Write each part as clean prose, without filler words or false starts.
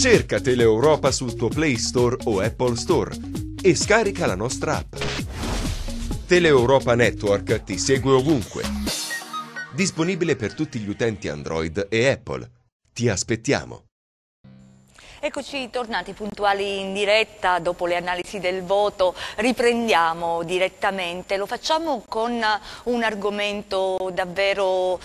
Cerca Teleeuropa sul tuo Play Store o Apple Store e scarica la nostra app. Teleeuropa Network ti segue ovunque. Disponibile per tutti gli utenti Android e Apple. Ti aspettiamo. Eccoci tornati puntuali in diretta dopo le analisi del voto, riprendiamo direttamente, lo facciamo con un argomento davvero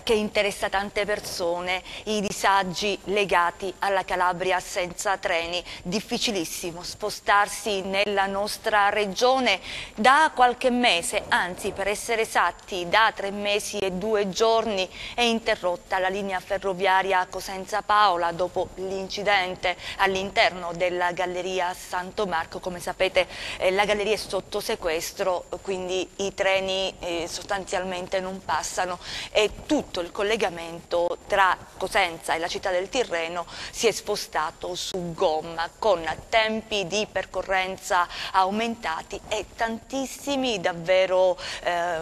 che interessa tante persone, i disagi legati alla Calabria senza treni, difficilissimo spostarsi nella nostra regione da qualche mese, anzi per essere esatti da 3 mesi e 2 giorni è interrotta la linea ferroviaria Cosenza Paola dopo l'incidente all'interno della galleria Santo Marco. Come sapete la galleria è sotto sequestro, quindi i treni sostanzialmente non passano e tutto il collegamento tra Cosenza e la città del Tirreno si è spostato su gomma con tempi di percorrenza aumentati e tantissimi davvero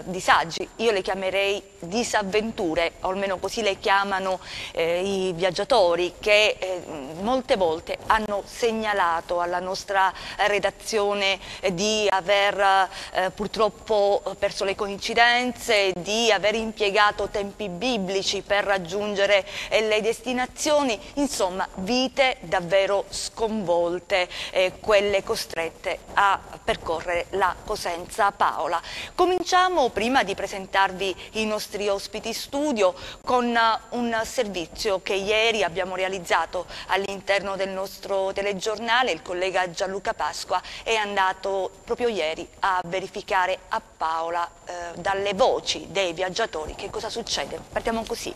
disagi. Io le chiamerei disavventure, o almeno così le chiamano i viaggiatori che molte volte hanno segnalato alla nostra redazione di aver purtroppo perso le coincidenze, di aver impiegato tempi biblici per raggiungere le destinazioni, insomma vite davvero sconvolte, quelle costrette a percorrere la Cosenza Paola. Cominciamo, prima di presentarvi i nostri ospiti studio, con un servizio che ieri abbiamo realizzato all'interno del nostro telegiornale. Il collega Gianluca Pasqua è andato proprio ieri a verificare a Paola dalle voci dei viaggiatori che cosa succede. Partiamo così.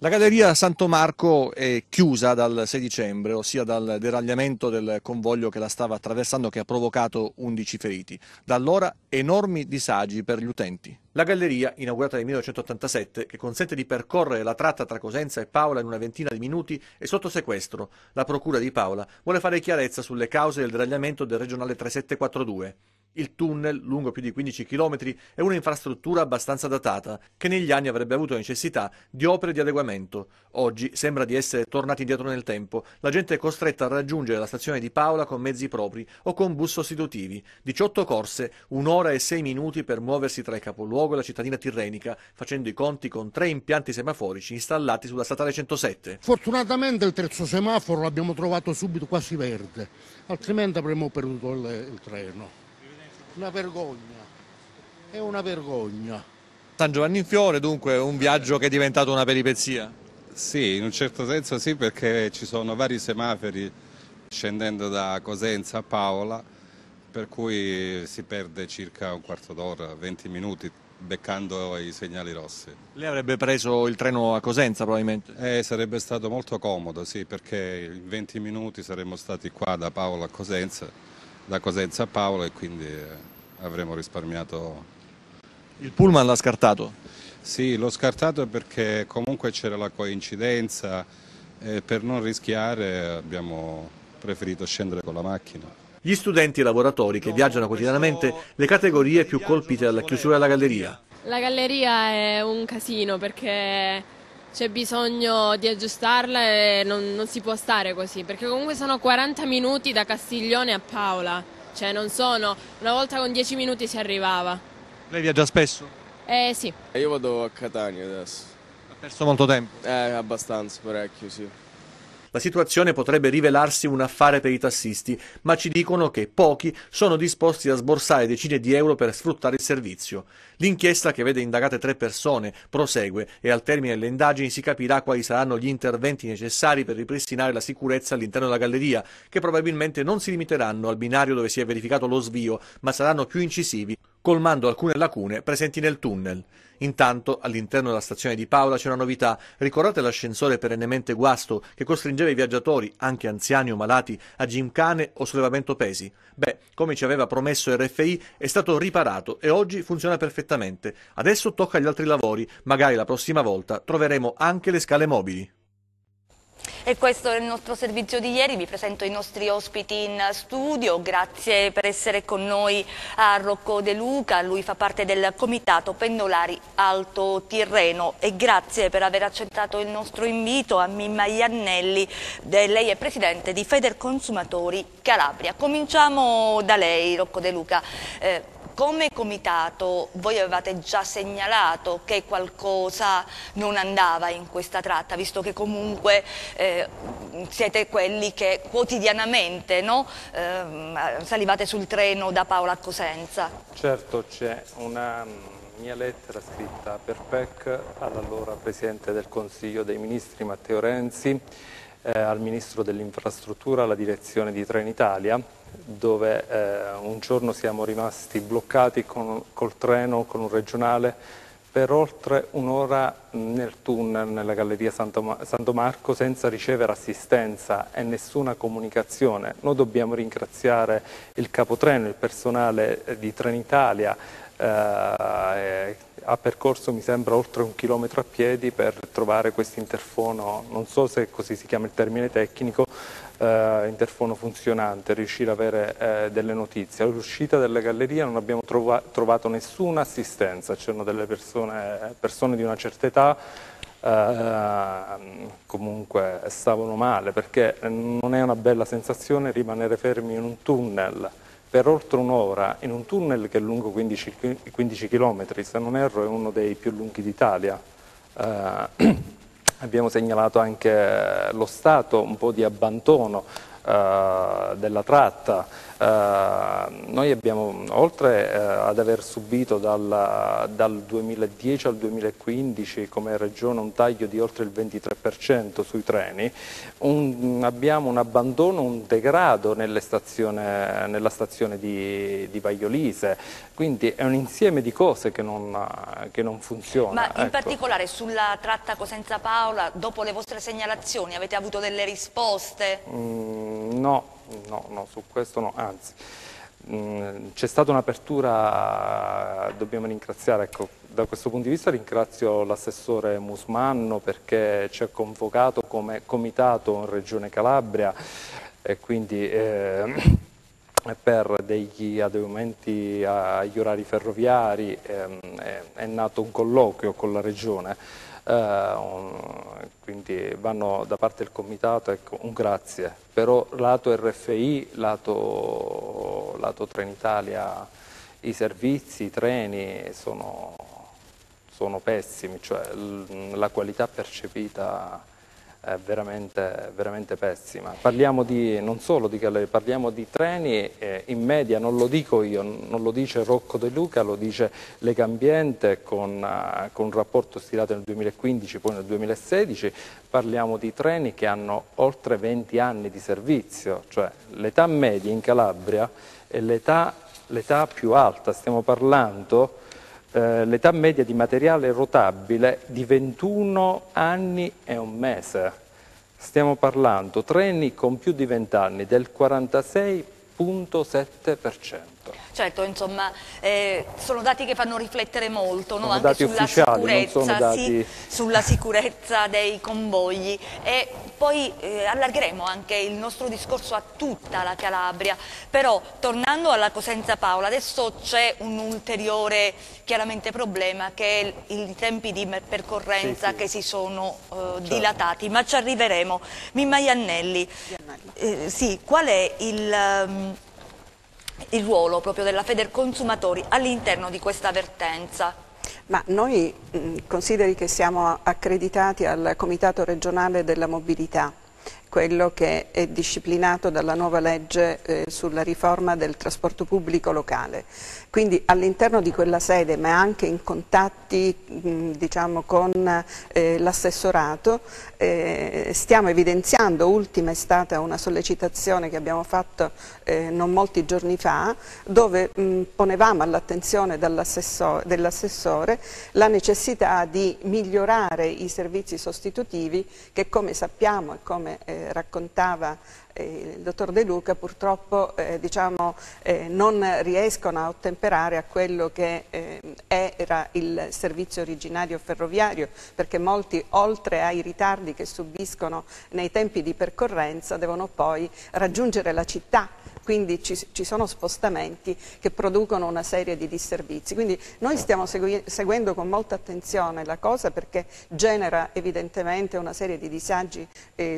La galleria Santo Marco è chiusa dal 6 dicembre, ossia dal deragliamento del convoglio che la stava attraversando, che ha provocato 11 feriti. Da allora enormi disagi per gli utenti. La galleria, inaugurata nel 1987, che consente di percorrere la tratta tra Cosenza e Paola in una ventina di minuti, è sotto sequestro. La procura di Paola vuole fare chiarezza sulle cause del deragliamento del regionale 3742. Il tunnel, lungo più di 15 km, è una infrastruttura abbastanza datata, che negli anni avrebbe avuto necessità di opere di adeguamento. Oggi sembra di essere tornati indietro nel tempo. La gente è costretta a raggiungere la stazione di Paola con mezzi propri o con bus sostitutivi. 18 corse, 1 ora e 6 minuti per muoversi tra il capoluogo e la cittadina tirrenica, facendo i conti con 3 impianti semaforici installati sulla statale 107. Fortunatamente il terzo semaforo l'abbiamo trovato subito quasi verde, altrimenti avremmo perduto il treno. Una vergogna, è una vergogna. San Giovanni in Fiore, dunque, un viaggio che è diventato una peripezia. Sì, in un certo senso sì, perché ci sono vari semafori scendendo da Cosenza a Paola, per cui si perde circa un quarto d'ora, 20 minuti, beccando i segnali rossi. Lei avrebbe preso il treno a Cosenza probabilmente? Sarebbe stato molto comodo, sì, perché in 20 minuti saremmo stati qua da Paola a Cosenza, da Cosenza a Paola, e quindi avremmo risparmiato. Il pullman l'ha scartato? Sì, l'ho scartato perché comunque c'era la coincidenza e per non rischiare abbiamo preferito scendere con la macchina. Gli studenti e i lavoratori che viaggiano quotidianamente, le categorie più colpite dalla chiusura della galleria. La galleria è un casino perché c'è bisogno di aggiustarla e non si può stare così, perché comunque sono 40 minuti da Castiglione a Paola, cioè non sono, una volta con 10 minuti si arrivava. Lei viaggia spesso? Sì. Io vado a Catania adesso. Ha perso molto tempo? Abbastanza, parecchio, sì. La situazione potrebbe rivelarsi un affare per i tassisti, ma ci dicono che pochi sono disposti a sborsare decine di euro per sfruttare il servizio. L'inchiesta, che vede indagate 3 persone, prosegue e al termine delle indagini si capirà quali saranno gli interventi necessari per ripristinare la sicurezza all'interno della galleria, che probabilmente non si limiteranno al binario dove si è verificato lo svio, ma saranno più incisivi, colmando alcune lacune presenti nel tunnel. Intanto, all'interno della stazione di Paola c'è una novità. Ricordate l'ascensore perennemente guasto che costringeva i viaggiatori, anche anziani o malati, a gymkhane o sollevamento pesi? Beh, come ci aveva promesso RFI, è stato riparato e oggi funziona perfettamente. Adesso tocca agli altri lavori, magari la prossima volta troveremo anche le scale mobili. E questo è il nostro servizio di ieri. Vi presento i nostri ospiti in studio. Grazie per essere con noi a Rocco De Luca, lui fa parte del Comitato Pendolari Alto Tirreno, e grazie per aver accettato il nostro invito a Mimma Iannelli, lei è presidente di Federconsumatori Calabria. Cominciamo da lei, Rocco De Luca. Come comitato voi avevate già segnalato che qualcosa non andava in questa tratta, visto che comunque siete quelli che quotidianamente, no, salivate sul treno da Paola a Cosenza. Certo, c'è una mia lettera scritta per PEC all'allora Presidente del Consiglio dei Ministri Matteo Renzi, al Ministro dell'Infrastruttura, alla direzione di Trenitalia, dove un giorno siamo rimasti bloccati col treno, con un regionale, per oltre un'ora nel tunnel nella Galleria Santo Marco senza ricevere assistenza e nessuna comunicazione. Noi dobbiamo ringraziare il capotreno, il personale di Trenitalia, ha percorso mi sembra oltre 1 chilometro a piedi per trovare questo interfono, non so se così si chiama il termine tecnico, interfono funzionante, riuscire ad avere delle notizie. All'uscita della galleria non abbiamo trovato nessuna assistenza, c'erano delle persone di una certa età, comunque stavano male, perché non è una bella sensazione rimanere fermi in un tunnel per oltre un'ora, in un tunnel che è lungo 15 km, se non erro è uno dei più lunghi d'Italia. Abbiamo segnalato anche lo stato un po' di abbandono della tratta. Noi abbiamo, oltre ad aver subito dal 2010 al 2015 come regione un taglio di oltre il 23% sui treni, abbiamo un abbandono, un degrado nella stazione di Vaiolise, quindi è un insieme di cose che non funziona. Ma in particolare sulla tratta Cosenza Paola, dopo le vostre segnalazioni, avete avuto delle risposte? No, su questo no, anzi c'è stata un'apertura, dobbiamo ringraziare, ecco, da questo punto di vista ringrazio l'assessore Musmanno perché ci ha convocato come comitato in Regione Calabria e quindi per degli adeguamenti agli orari ferroviari è nato un colloquio con la Regione. Quindi vanno da parte del comitato, ecco, un grazie, però lato RFI, lato Trenitalia, i servizi, i treni sono pessimi, cioè la qualità percepita è veramente pessima. Parliamo non solo di gallerie, parliamo di treni, in media, non lo dico io, non lo dice Rocco De Luca, lo dice Legambiente con un rapporto stilato nel 2015, poi nel 2016, parliamo di treni che hanno oltre 20 anni di servizio, cioè l'età media in Calabria è l'età più alta, stiamo parlando l'età media di materiale rotabile di 21 anni e un mese. Stiamo parlando treni con più di 20 anni del 46,7%. Certo, insomma, sono dati che fanno riflettere molto, no? Sono Anche dati ufficiali, non sono dati... sì, sulla sicurezza dei convogli, e poi allargheremo anche il nostro discorso a tutta la Calabria. Però, tornando alla Cosenza Paola, adesso c'è un ulteriore chiaramente problema, che è i tempi di percorrenza, sì, che si sono dilatati, ma ci arriveremo. Mimma Iannelli, sì, qual è il ruolo proprio della Federconsumatori all'interno di questa vertenza? Ma noi consideri che siamo accreditati al Comitato regionale della mobilità, quello che è disciplinato dalla nuova legge sulla riforma del trasporto pubblico locale. Quindi all'interno di quella sede, ma anche in contatti diciamo, con l'assessorato, stiamo evidenziando, ultima è stata una sollecitazione che abbiamo fatto non molti giorni fa, dove ponevamo all'attenzione dell'assessore la necessità di migliorare i servizi sostitutivi che, come sappiamo e come raccontava il dottor De Luca, purtroppo non riescono a ottemperare a quello che era il servizio originario ferroviario, perché molti, oltre ai ritardi che subiscono nei tempi di percorrenza, devono poi raggiungere la città. Quindi ci sono spostamenti che producono una serie di disservizi. Quindi noi stiamo seguendo con molta attenzione la cosa, perché genera evidentemente una serie di disagi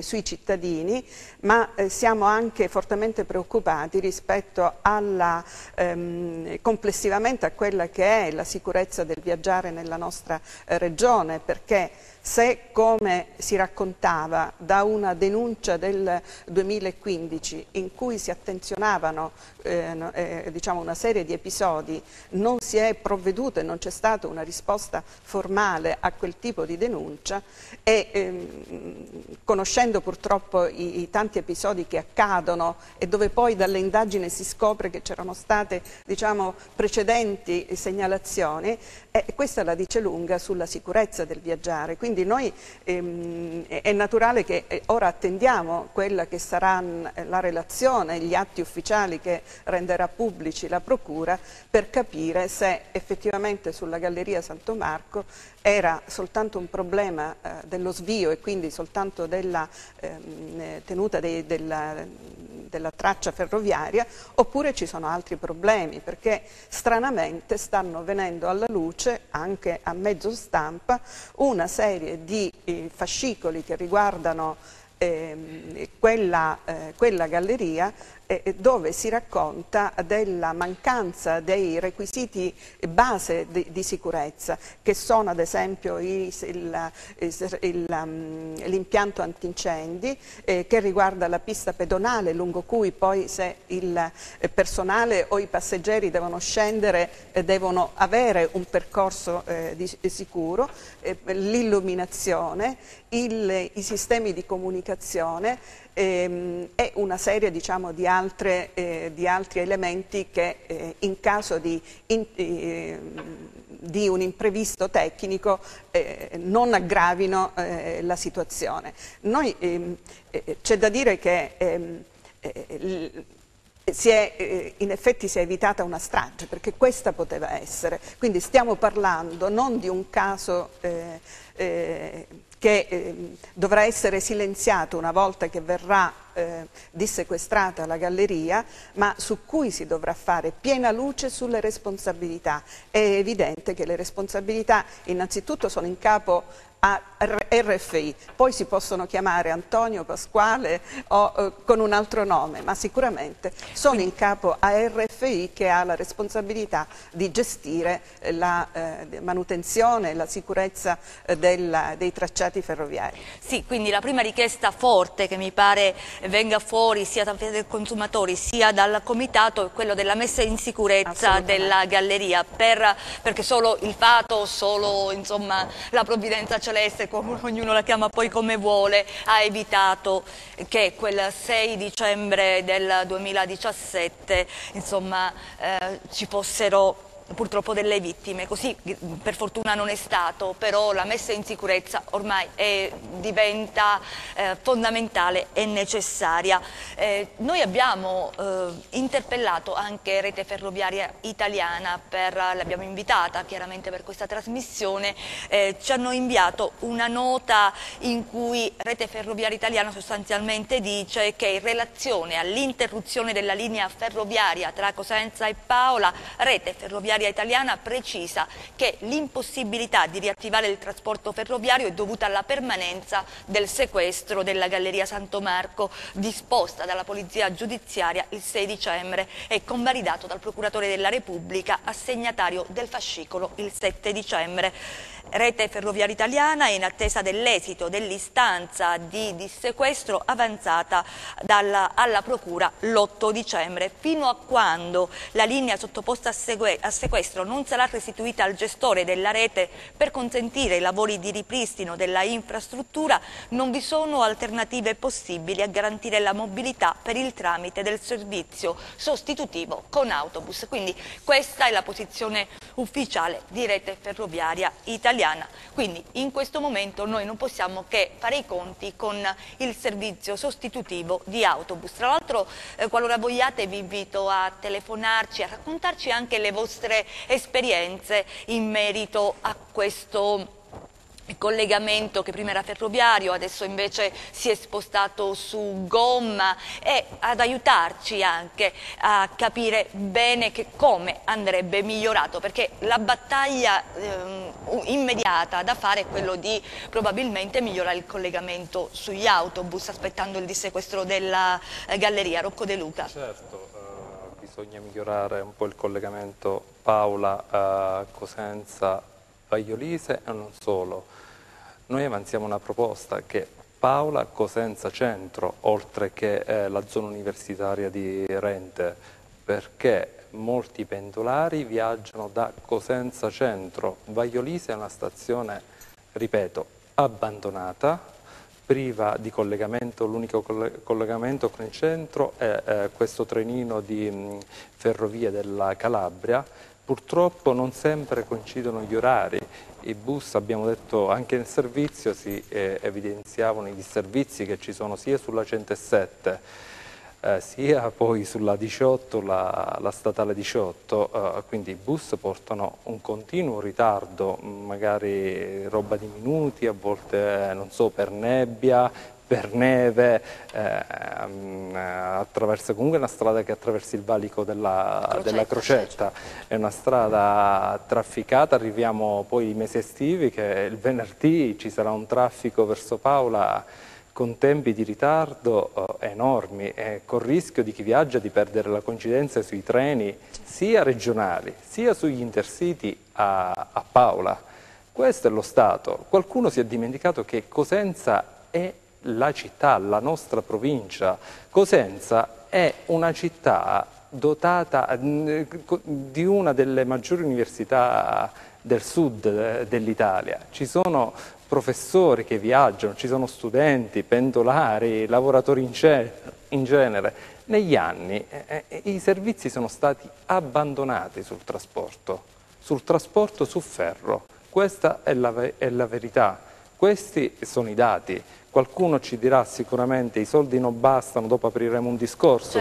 sui cittadini, ma siamo anche fortemente preoccupati rispetto alla, complessivamente a quella che è la sicurezza del viaggiare nella nostra regione, perché se, come si raccontava da una denuncia del 2015 in cui si attenzionavano una serie di episodi, non si è provveduto e non c'è stata una risposta formale a quel tipo di denuncia, e conoscendo purtroppo i tanti episodi che accadono e dove poi dalle indagini si scopre che c'erano state precedenti segnalazioni, questa la dice lunga sulla sicurezza del viaggiare. Quindi noi è naturale che ora attendiamo quella che sarà la relazione, gli atti ufficiali che renderà pubblici la Procura, per capire se effettivamente sulla Galleria Santo Marco era soltanto un problema dello svio e quindi soltanto della tenuta della traccia ferroviaria, oppure ci sono altri problemi, perché stranamente stanno venendo alla luce anche a mezzo stampa una serie di fascicoli che riguardano quella galleria, dove si racconta della mancanza dei requisiti base di sicurezza, che sono ad esempio l'impianto antincendi, che riguarda la pista pedonale, lungo cui poi, se il personale o i passeggeri devono scendere, devono avere un percorso sicuro, l'illuminazione, i sistemi di comunicazione, e una serie di altri elementi che in caso di un imprevisto tecnico non aggravino la situazione. C'è da dire che in effetti si è evitata una strage, perché questa poteva essere. Quindi stiamo parlando non di un caso che dovrà essere silenziato una volta che verrà dissequestrata la galleria, ma su cui si dovrà fare piena luce sulle responsabilità. È evidente che le responsabilità innanzitutto sono in capo a RFI, poi si possono chiamare Antonio, Pasquale o con un altro nome, ma sicuramente sono in capo a RFI, che ha la responsabilità di gestire la manutenzione e la sicurezza dei tracciati ferroviari. Sì, quindi la prima richiesta forte che mi pare venga fuori sia da parte dei consumatori sia dal comitato è quello della messa in sicurezza della galleria, perché solo il fato, solo insomma la provvidenza celeste, ognuno la chiama poi come vuole, ha evitato che quel 6 dicembre del 2017 insomma ci fossero purtroppo delle vittime. Così per fortuna non è stato, però la messa in sicurezza ormai diventa fondamentale e necessaria. Noi abbiamo interpellato anche Rete Ferroviaria Italiana, l'abbiamo invitata chiaramente per questa trasmissione, ci hanno inviato una nota in cui Rete Ferroviaria Italiana sostanzialmente dice che in relazione all'interruzione della linea ferroviaria tra Cosenza e Paola, Rete Ferroviaria Italiana precisa che l'impossibilità di riattivare il trasporto ferroviario è dovuta alla permanenza del sequestro della Galleria Santo Marco, disposta dalla Polizia Giudiziaria il 6 dicembre e convalidato dal Procuratore della Repubblica, assegnatario del fascicolo il 7 dicembre. Rete Ferroviaria Italiana è in attesa dell'esito dell'istanza di dissequestro avanzata alla Procura l'8 dicembre. Fino a quando la linea sottoposta a sequestro non sarà restituita al gestore della rete per consentire i lavori di ripristino della infrastruttura, non vi sono alternative possibili a garantire la mobilità per il tramite del servizio sostitutivo con autobus. Quindi questa è la posizione ufficiale di Rete Ferroviaria Italiana. italiana, quindi in questo momento noi non possiamo che fare i conti con il servizio sostitutivo di autobus. Tra l'altro, qualora vogliate, vi invito a telefonarci, a raccontarci anche le vostre esperienze in merito a questo collegamento che prima era ferroviario, adesso invece si è spostato su gomma, e ad aiutarci anche a capire bene come andrebbe migliorato, perché la battaglia immediata da fare è quello di probabilmente migliorare il collegamento sugli autobus, aspettando il dissequestro della galleria. Rocco De Luca. Certo, bisogna migliorare un po' il collegamento Paola, Cosenza, Vaiolise e non solo. Noi avanziamo una proposta che Paola, Cosenza Centro, oltre che la zona universitaria di Rente, perché molti pendolari viaggiano da Cosenza Centro. Vaiolise è una stazione, ripeto, abbandonata, priva di collegamento. L'unico collegamento con il centro è questo trenino di ferrovie della Calabria. Purtroppo non sempre coincidono gli orari, i bus, abbiamo detto anche nel servizio, si evidenziavano i disservizi che ci sono sia sulla 107, sia poi sulla 18, la statale 18, quindi i bus portano un continuo ritardo, magari roba di minuti, a volte non so, per nebbia, per neve, attraversa comunque una strada che attraversa il valico della Crocetta, è una strada trafficata. Arriviamo poi ai mesi estivi, che il venerdì ci sarà un traffico verso Paola con tempi di ritardo enormi, con il rischio di chi viaggia di perdere la coincidenza sui treni sia regionali sia sugli intercity a Paola. Questo è lo stato. Qualcuno si è dimenticato che Cosenza è la città, la nostra provincia. Cosenza è una città dotata di una delle maggiori università del sud dell'Italia. Ci sono professori che viaggiano, ci sono studenti, pendolari, lavoratori in genere. Negli anni i servizi sono stati abbandonati sul trasporto su ferro. Questa è la verità. Questi sono i dati. Qualcuno ci dirà sicuramente i soldi non bastano, dopo apriremo un discorso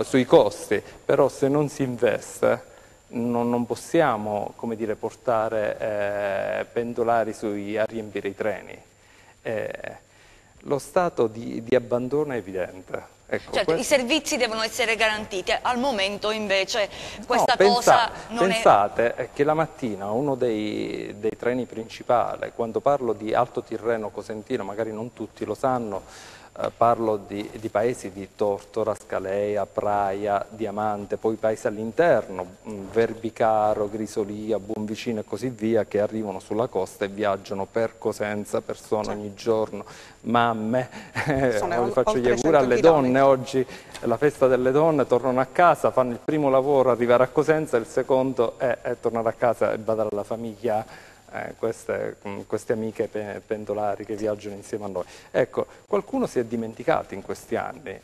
sui costi, però se non si investe non possiamo, come dire, portare pendolari a riempire i treni. Lo stato di abbandono è evidente. Ecco, certo, i servizi devono essere garantiti, al momento invece questa cosa non è... Pensate che la mattina uno dei treni principali, quando parlo di Alto Tirreno Cosentino, magari non tutti lo sanno, parlo di paesi di Tortora, Scalea, Praia, Diamante, poi paesi all'interno, Verbicaro, Grisolia, Buonvicino e così via, che arrivano sulla costa e viaggiano per Cosenza, persone ogni giorno, mamme, faccio gli auguri alle donne, oggi è la festa delle donne, tornano a casa, fanno il primo lavoro, arrivare a Cosenza, il secondo è tornare a casa e badare alla famiglia. Queste amiche pendolari che viaggiano insieme a noi. Ecco, qualcuno si è dimenticato in questi anni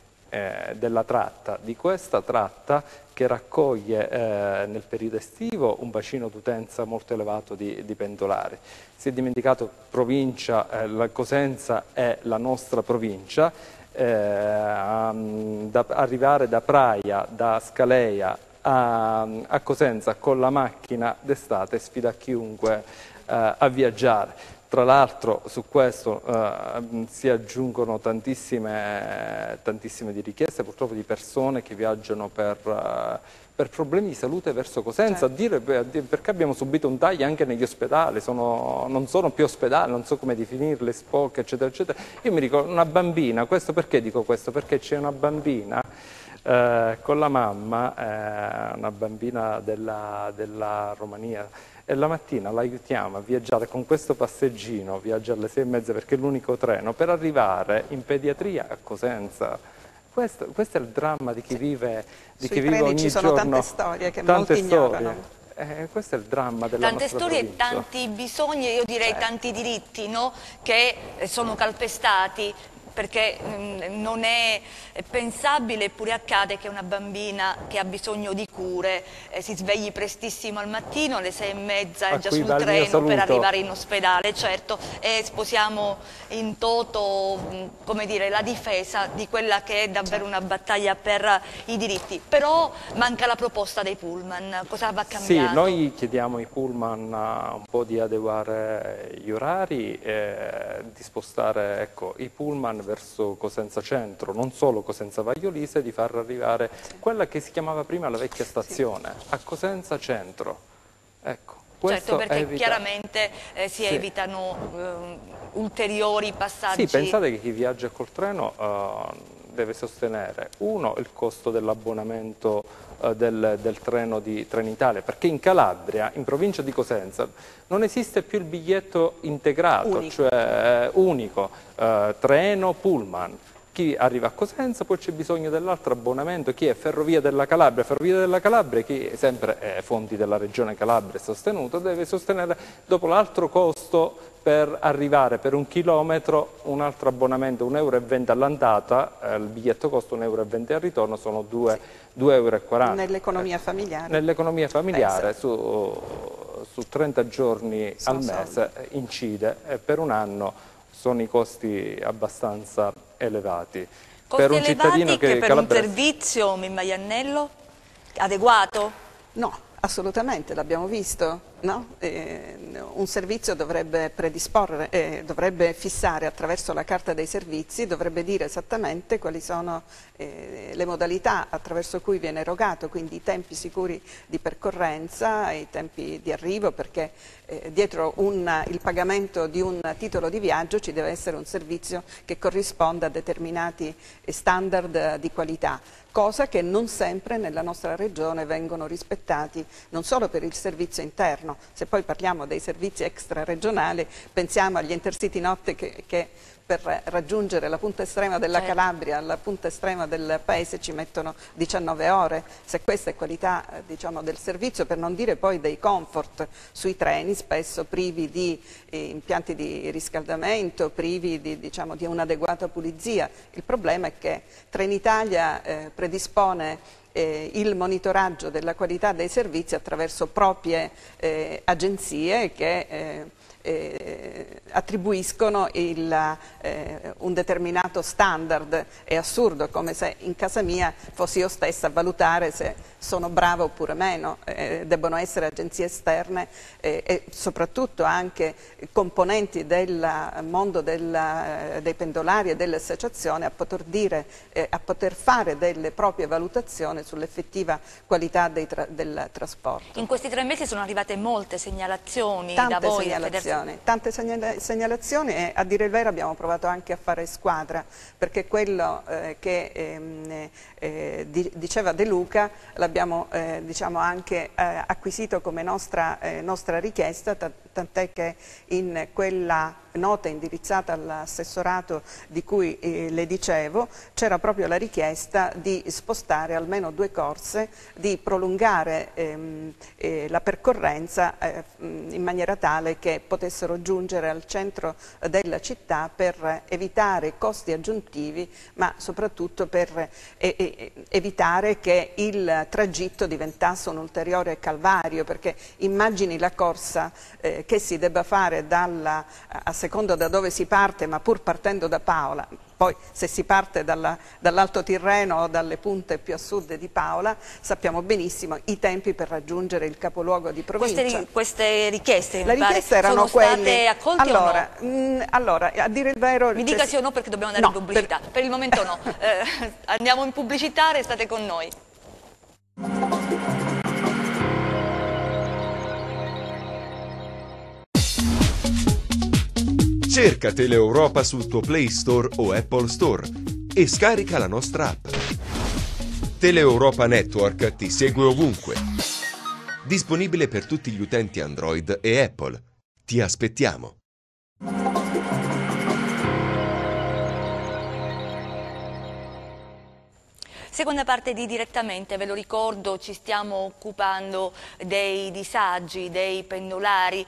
della tratta, di questa tratta che raccoglie nel periodo estivo un bacino d'utenza molto elevato di pendolari. Si è dimenticato provincia, la Cosenza è la nostra provincia, arrivare da Praia, da Scalea a Cosenza con la macchina d'estate sfida chiunque a viaggiare. Tra l'altro su questo si aggiungono tantissime di richieste purtroppo di persone che viaggiano per problemi di salute verso Cosenza, perché abbiamo subito un taglio anche negli ospedali, non sono più ospedali, non so come definirli, SPOC eccetera eccetera. Io mi ricordo una bambina, perché dico questo? Perché c'è una bambina con la mamma, una bambina della Romania, e la mattina la aiutiamo a viaggiare con questo passeggino, viaggia alle 6:30 perché è l'unico treno, per arrivare in pediatria a Cosenza. Questo è il dramma di chi vive, ogni giorno. Ci sono tante storie che molti ignorano. Questo è il dramma della tante nostra storie provincia. e tanti bisogni, io direi tanti diritti, no? Che sono calpestati. perché non è pensabile, eppure accade che una bambina che ha bisogno di cure si svegli prestissimo al mattino, alle 6:30 è già sul treno per arrivare in ospedale, certo, e sposiamo in toto, come dire, la difesa di quella che è davvero una battaglia per i diritti. Però manca la proposta dei pullman, cosa va cambiato? Sì, noi chiediamo ai pullman un po' di adeguare gli orari, di spostare, ecco, i pullman verso Cosenza Centro, non solo Cosenza Vagliolise, di far arrivare quella che si chiamava prima la vecchia stazione, a Cosenza Centro. Ecco, certo, perché chiaramente si evitano ulteriori passaggi. Sì, pensate che chi viaggia col treno deve sostenere, uno, il costo dell'abbonamento del treno di Trenitalia, perché in Calabria, in provincia di Cosenza, non esiste più il biglietto integrato, cioè unico, treno, pullman. Chi arriva a Cosenza, poi c'è bisogno dell'altro abbonamento, chi è Ferrovia della Calabria, chi è sempre fonti della Regione Calabria sostenuto, deve sostenere dopo l'altro costo per arrivare per 1 chilometro un altro abbonamento, 1,20 € all'andata, il biglietto costa 1,20 € al ritorno, sono 2,40 €. Nell'economia familiare? Nell'economia familiare su 30 giorni al mese incide, e per un anno sono i costi abbastanza elevati. Costi per un cittadino che per un servizio, Maiannello, adeguato? No, assolutamente, l'abbiamo visto. No? Un servizio dovrebbe predisporre, dovrebbe fissare attraverso la carta dei servizi, dovrebbe dire esattamente quali sono le modalità attraverso cui viene erogato, quindi i tempi sicuri di percorrenza, i tempi di arrivo, perché dietro il pagamento di un titolo di viaggio ci deve essere un servizio che corrisponda a determinati standard di qualità, cosa che non sempre nella nostra regione vengono rispettati, non solo per il servizio interno. Se poi parliamo dei servizi extraregionali, pensiamo agli Intercity notte che per raggiungere la punta estrema della Calabria, alla punta estrema del paese ci mettono 19 ore. Se questa è qualità, diciamo, del servizio, per non dire poi dei comfort sui treni, spesso privi di impianti di riscaldamento, privi di un'adeguata pulizia. Il problema è che Trenitalia predispone il monitoraggio della qualità dei servizi attraverso proprie agenzie che attribuiscono un determinato standard. È assurdo, come se in casa mia fossi io stessa a valutare se sono brava oppure meno. Debbono essere agenzie esterne e soprattutto anche componenti del mondo dei pendolari e delle associazioni a poter fare delle proprie valutazioni sull'effettiva qualità del trasporto. In questi 3 mesi sono arrivate molte segnalazioni da voi? Tante segnalazioni e, a dire il vero, abbiamo provato anche a fare squadra, perché quello che diceva De Luca l'abbiamo anche acquisito come nostra richiesta, tant'è che in quella nota indirizzata all'assessorato di cui le dicevo c'era proprio la richiesta di spostare almeno 2 corse, di prolungare la percorrenza in maniera tale che potessero giungere al centro della città per evitare costi aggiuntivi, ma soprattutto per evitare che il tragitto diventasse un ulteriore calvario, perché immagini la corsa che si debba fare a secondo da dove si parte, ma pur partendo da Paola. Poi se si parte dall'Alto Tirreno o dalle punte più a sud di Paola, sappiamo benissimo i tempi per raggiungere il capoluogo di provincia. Queste richieste, erano state accolte o no? Allora, a dire il vero... Mi dica sì o no, perché dobbiamo andare in pubblicità. Per il momento no. Andiamo in pubblicità, restate con noi. Cerca Teleeuropa sul tuo Play Store o Apple Store e scarica la nostra app. Teleeuropa Network ti segue ovunque. Disponibile per tutti gli utenti Android e Apple. Ti aspettiamo. Seconda parte di Direttamente, ve lo ricordo, ci stiamo occupando dei disagi, dei pendolari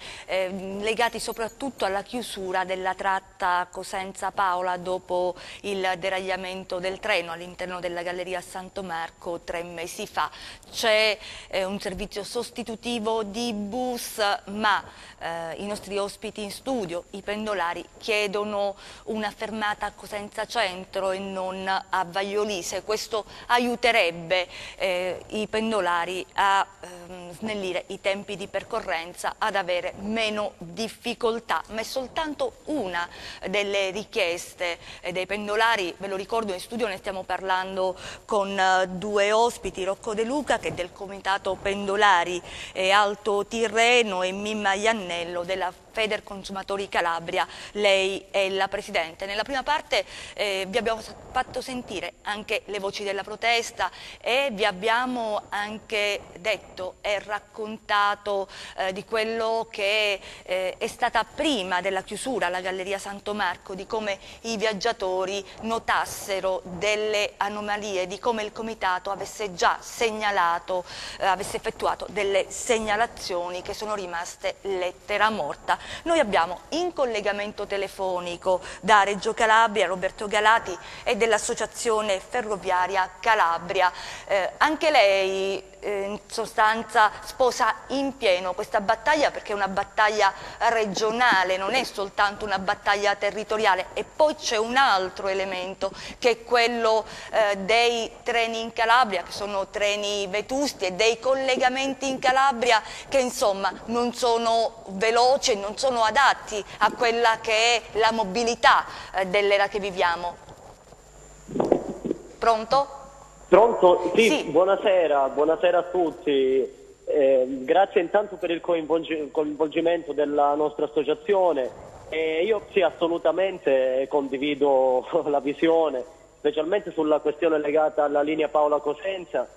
legati soprattutto alla chiusura della tratta Cosenza-Paola dopo il deragliamento del treno all'interno della Galleria Santo Marco 3 mesi fa. C'è un servizio sostitutivo di bus, ma i nostri ospiti in studio, i pendolari, chiedono una fermata a Cosenza Centro e non a Vaiolise. Questo aiuterebbe i pendolari a snellire i tempi di percorrenza, ad avere meno difficoltà, ma è soltanto una delle richieste dei pendolari. Ve lo ricordo, in studio ne stiamo parlando con due ospiti, Rocco De Luca che è del Comitato Pendolari Alto Tirreno e Mimma Iannello della Federconsumatori Calabria. Lei è la Presidente. Nella prima parte vi abbiamo fatto sentire anche le voci della protesta e vi abbiamo anche detto e raccontato di quello che è stata prima della chiusura alla Galleria Santo Marco, di come i viaggiatori notassero delle anomalie, di come il Comitato avesse già segnalato, avesse effettuato delle segnalazioni che sono rimaste lettera morta. Noi abbiamo in collegamento telefonico da Reggio Calabria Roberto Galati e dell'Associazione Ferroviaria Calabria. Anche lei in sostanza sposa in pieno questa battaglia, perché è una battaglia regionale, non è soltanto una battaglia territoriale. E poi c'è un altro elemento che è quello dei treni in Calabria, che sono treni vetusti, e dei collegamenti in Calabria che insomma non sono veloci e non sono adatti a quella che è la mobilità dell'era che viviamo. Pronto? Pronto? Sì, sì. Buonasera a tutti. Grazie intanto per il coinvolgimento della nostra associazione. Io sì, assolutamente condivido la visione, specialmente sulla questione legata alla linea Paola-Cosenza.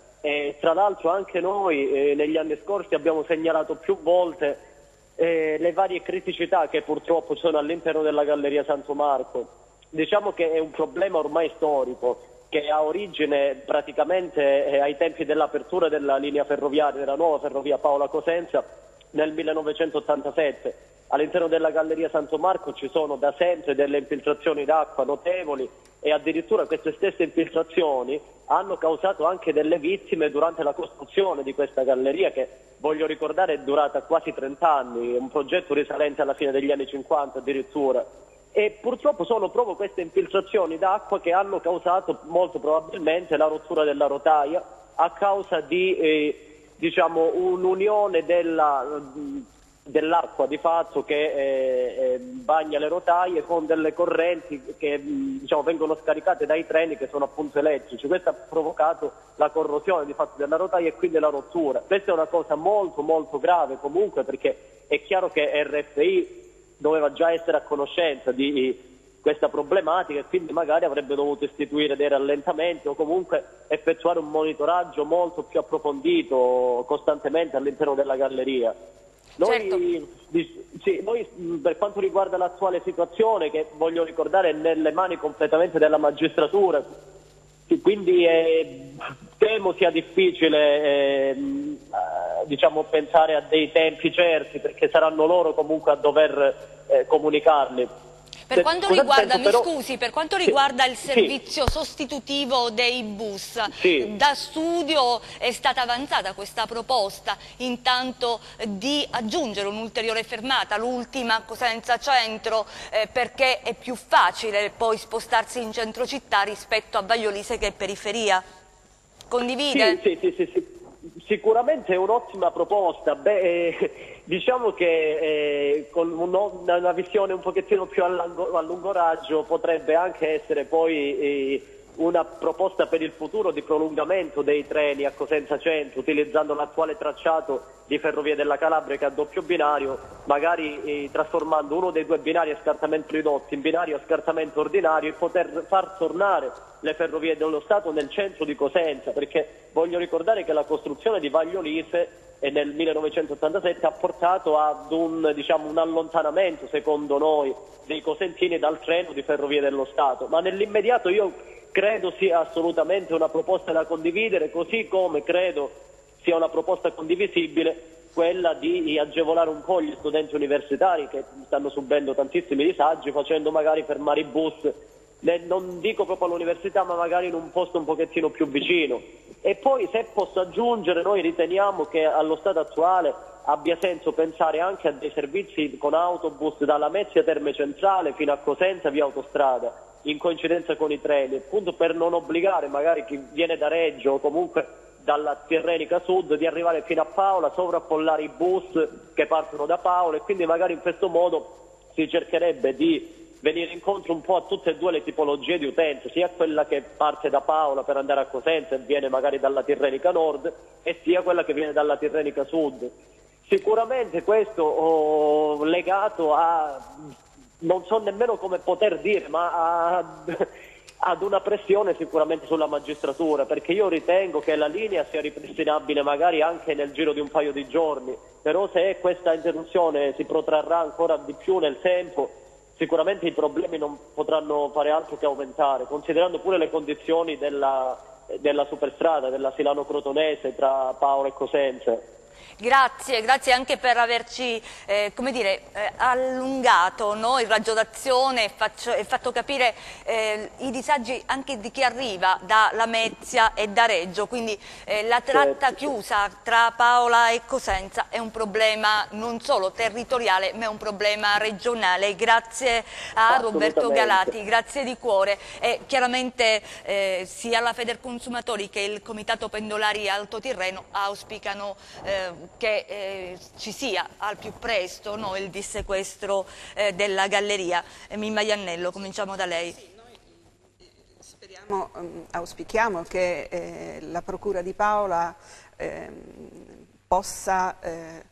Tra l'altro anche noi negli anni scorsi abbiamo segnalato più volte le varie criticità che purtroppo sono all'interno della Galleria Santo Marco. Diciamo che è un problema ormai storico, che ha origine praticamente ai tempi dell'apertura della linea ferroviaria, della nuova ferrovia Paola-Cosenza nel 1987. All'interno della Galleria Santo Marco ci sono da sempre delle infiltrazioni d'acqua notevoli, e addirittura queste stesse infiltrazioni hanno causato anche delle vittime durante la costruzione di questa galleria, che voglio ricordare è durata quasi 30 anni, un progetto risalente alla fine degli anni 50 addirittura. E purtroppo sono proprio queste infiltrazioni d'acqua che hanno causato molto probabilmente la rottura della rotaia, a causa di diciamo un'unione dell'acqua di fatto che bagna le rotaie con delle correnti che diciamo vengono scaricate dai treni, che sono appunto elettrici. Questo ha provocato la corrosione di fatto della rotaia e quindi la rottura. Questa è una cosa molto molto grave comunque, perché è chiaro che RFI doveva già essere a conoscenza di questa problematica e quindi magari avrebbe dovuto istituire dei rallentamenti o comunque effettuare un monitoraggio molto più approfondito costantemente all'interno della galleria. Noi, certo. Noi per quanto riguarda l'attuale situazione, che voglio ricordare è nelle mani completamente della magistratura, quindi temo sia difficile diciamo pensare a dei tempi certi, perché saranno loro comunque a dover comunicarli. Per quanto riguarda, per quanto riguarda il sì, servizio sostitutivo dei bus, sì, da studio è stata avanzata questa proposta intanto di aggiungere un'ulteriore fermata, l'ultima Cosenza Centro, perché è più facile poi spostarsi in centro città rispetto a Vaiolise, che è periferia. Condivide? Sì. Sicuramente è un'ottima proposta. Diciamo che con una visione un pochettino più a lungo raggio potrebbe anche essere poi una proposta per il futuro di prolungamento dei treni a Cosenza Centro, utilizzando l'attuale tracciato di Ferrovie della Calabria, che ha doppio binario, magari trasformando uno dei due binari a scartamento ridotto in binario a scartamento ordinario, e poter far tornare le Ferrovie dello Stato nel centro di Cosenza, perché voglio ricordare che la costruzione di Vaiolise nel 1987 ha portato ad un allontanamento, secondo noi, dei cosentini dal treno di Ferrovie dello Stato. Ma nell'immediato io credo sia assolutamente una proposta da condividere, così come credo sia una proposta condivisibile quella di agevolare un po' gli studenti universitari che stanno subendo tantissimi disagi, facendo magari fermare i bus, non dico proprio all'università, ma magari in un posto un pochettino più vicino. E poi, se posso aggiungere, noi riteniamo che allo stato attuale abbia senso pensare anche a dei servizi con autobus dalla Lamezia Terme Centrale fino a Cosenza via autostrada, in coincidenza con i treni, appunto per non obbligare magari chi viene da Reggio o comunque dalla Tirrenica Sud di arrivare fino a Paola, sovraffollare i bus che partono da Paola, e quindi magari in questo modo si cercherebbe di venire incontro un po' a tutte e due le tipologie di utenza, sia quella che parte da Paola per andare a Cosenza e viene magari dalla Tirrenica Nord, e sia quella che viene dalla Tirrenica Sud. Sicuramente questo legato a, non so nemmeno come poter dire, ma ad una pressione sicuramente sulla magistratura, perché io ritengo che la linea sia ripristinabile magari anche nel giro di un paio di giorni, però se questa interruzione si protrarrà ancora di più nel tempo, sicuramente i problemi non potranno fare altro che aumentare, considerando pure le condizioni della superstrada, della Silano-Crotonese tra Paola e Cosenza. Grazie, grazie anche per averci allungato, no, il raggio d'azione e fatto capire i disagi anche di chi arriva da Lamezia e da Reggio, quindi la tratta chiusa tra Paola e Cosenza è un problema non solo territoriale ma è un problema regionale. Grazie a Roberto Galati, grazie di cuore, e chiaramente sia la Federconsumatori che il Comitato Pendolari Alto Tirreno auspicano che ci sia al più presto, no, il dissequestro della galleria. Mimma Iannello, cominciamo da lei. Sì, noi auspichiamo che la Procura di Paola possa,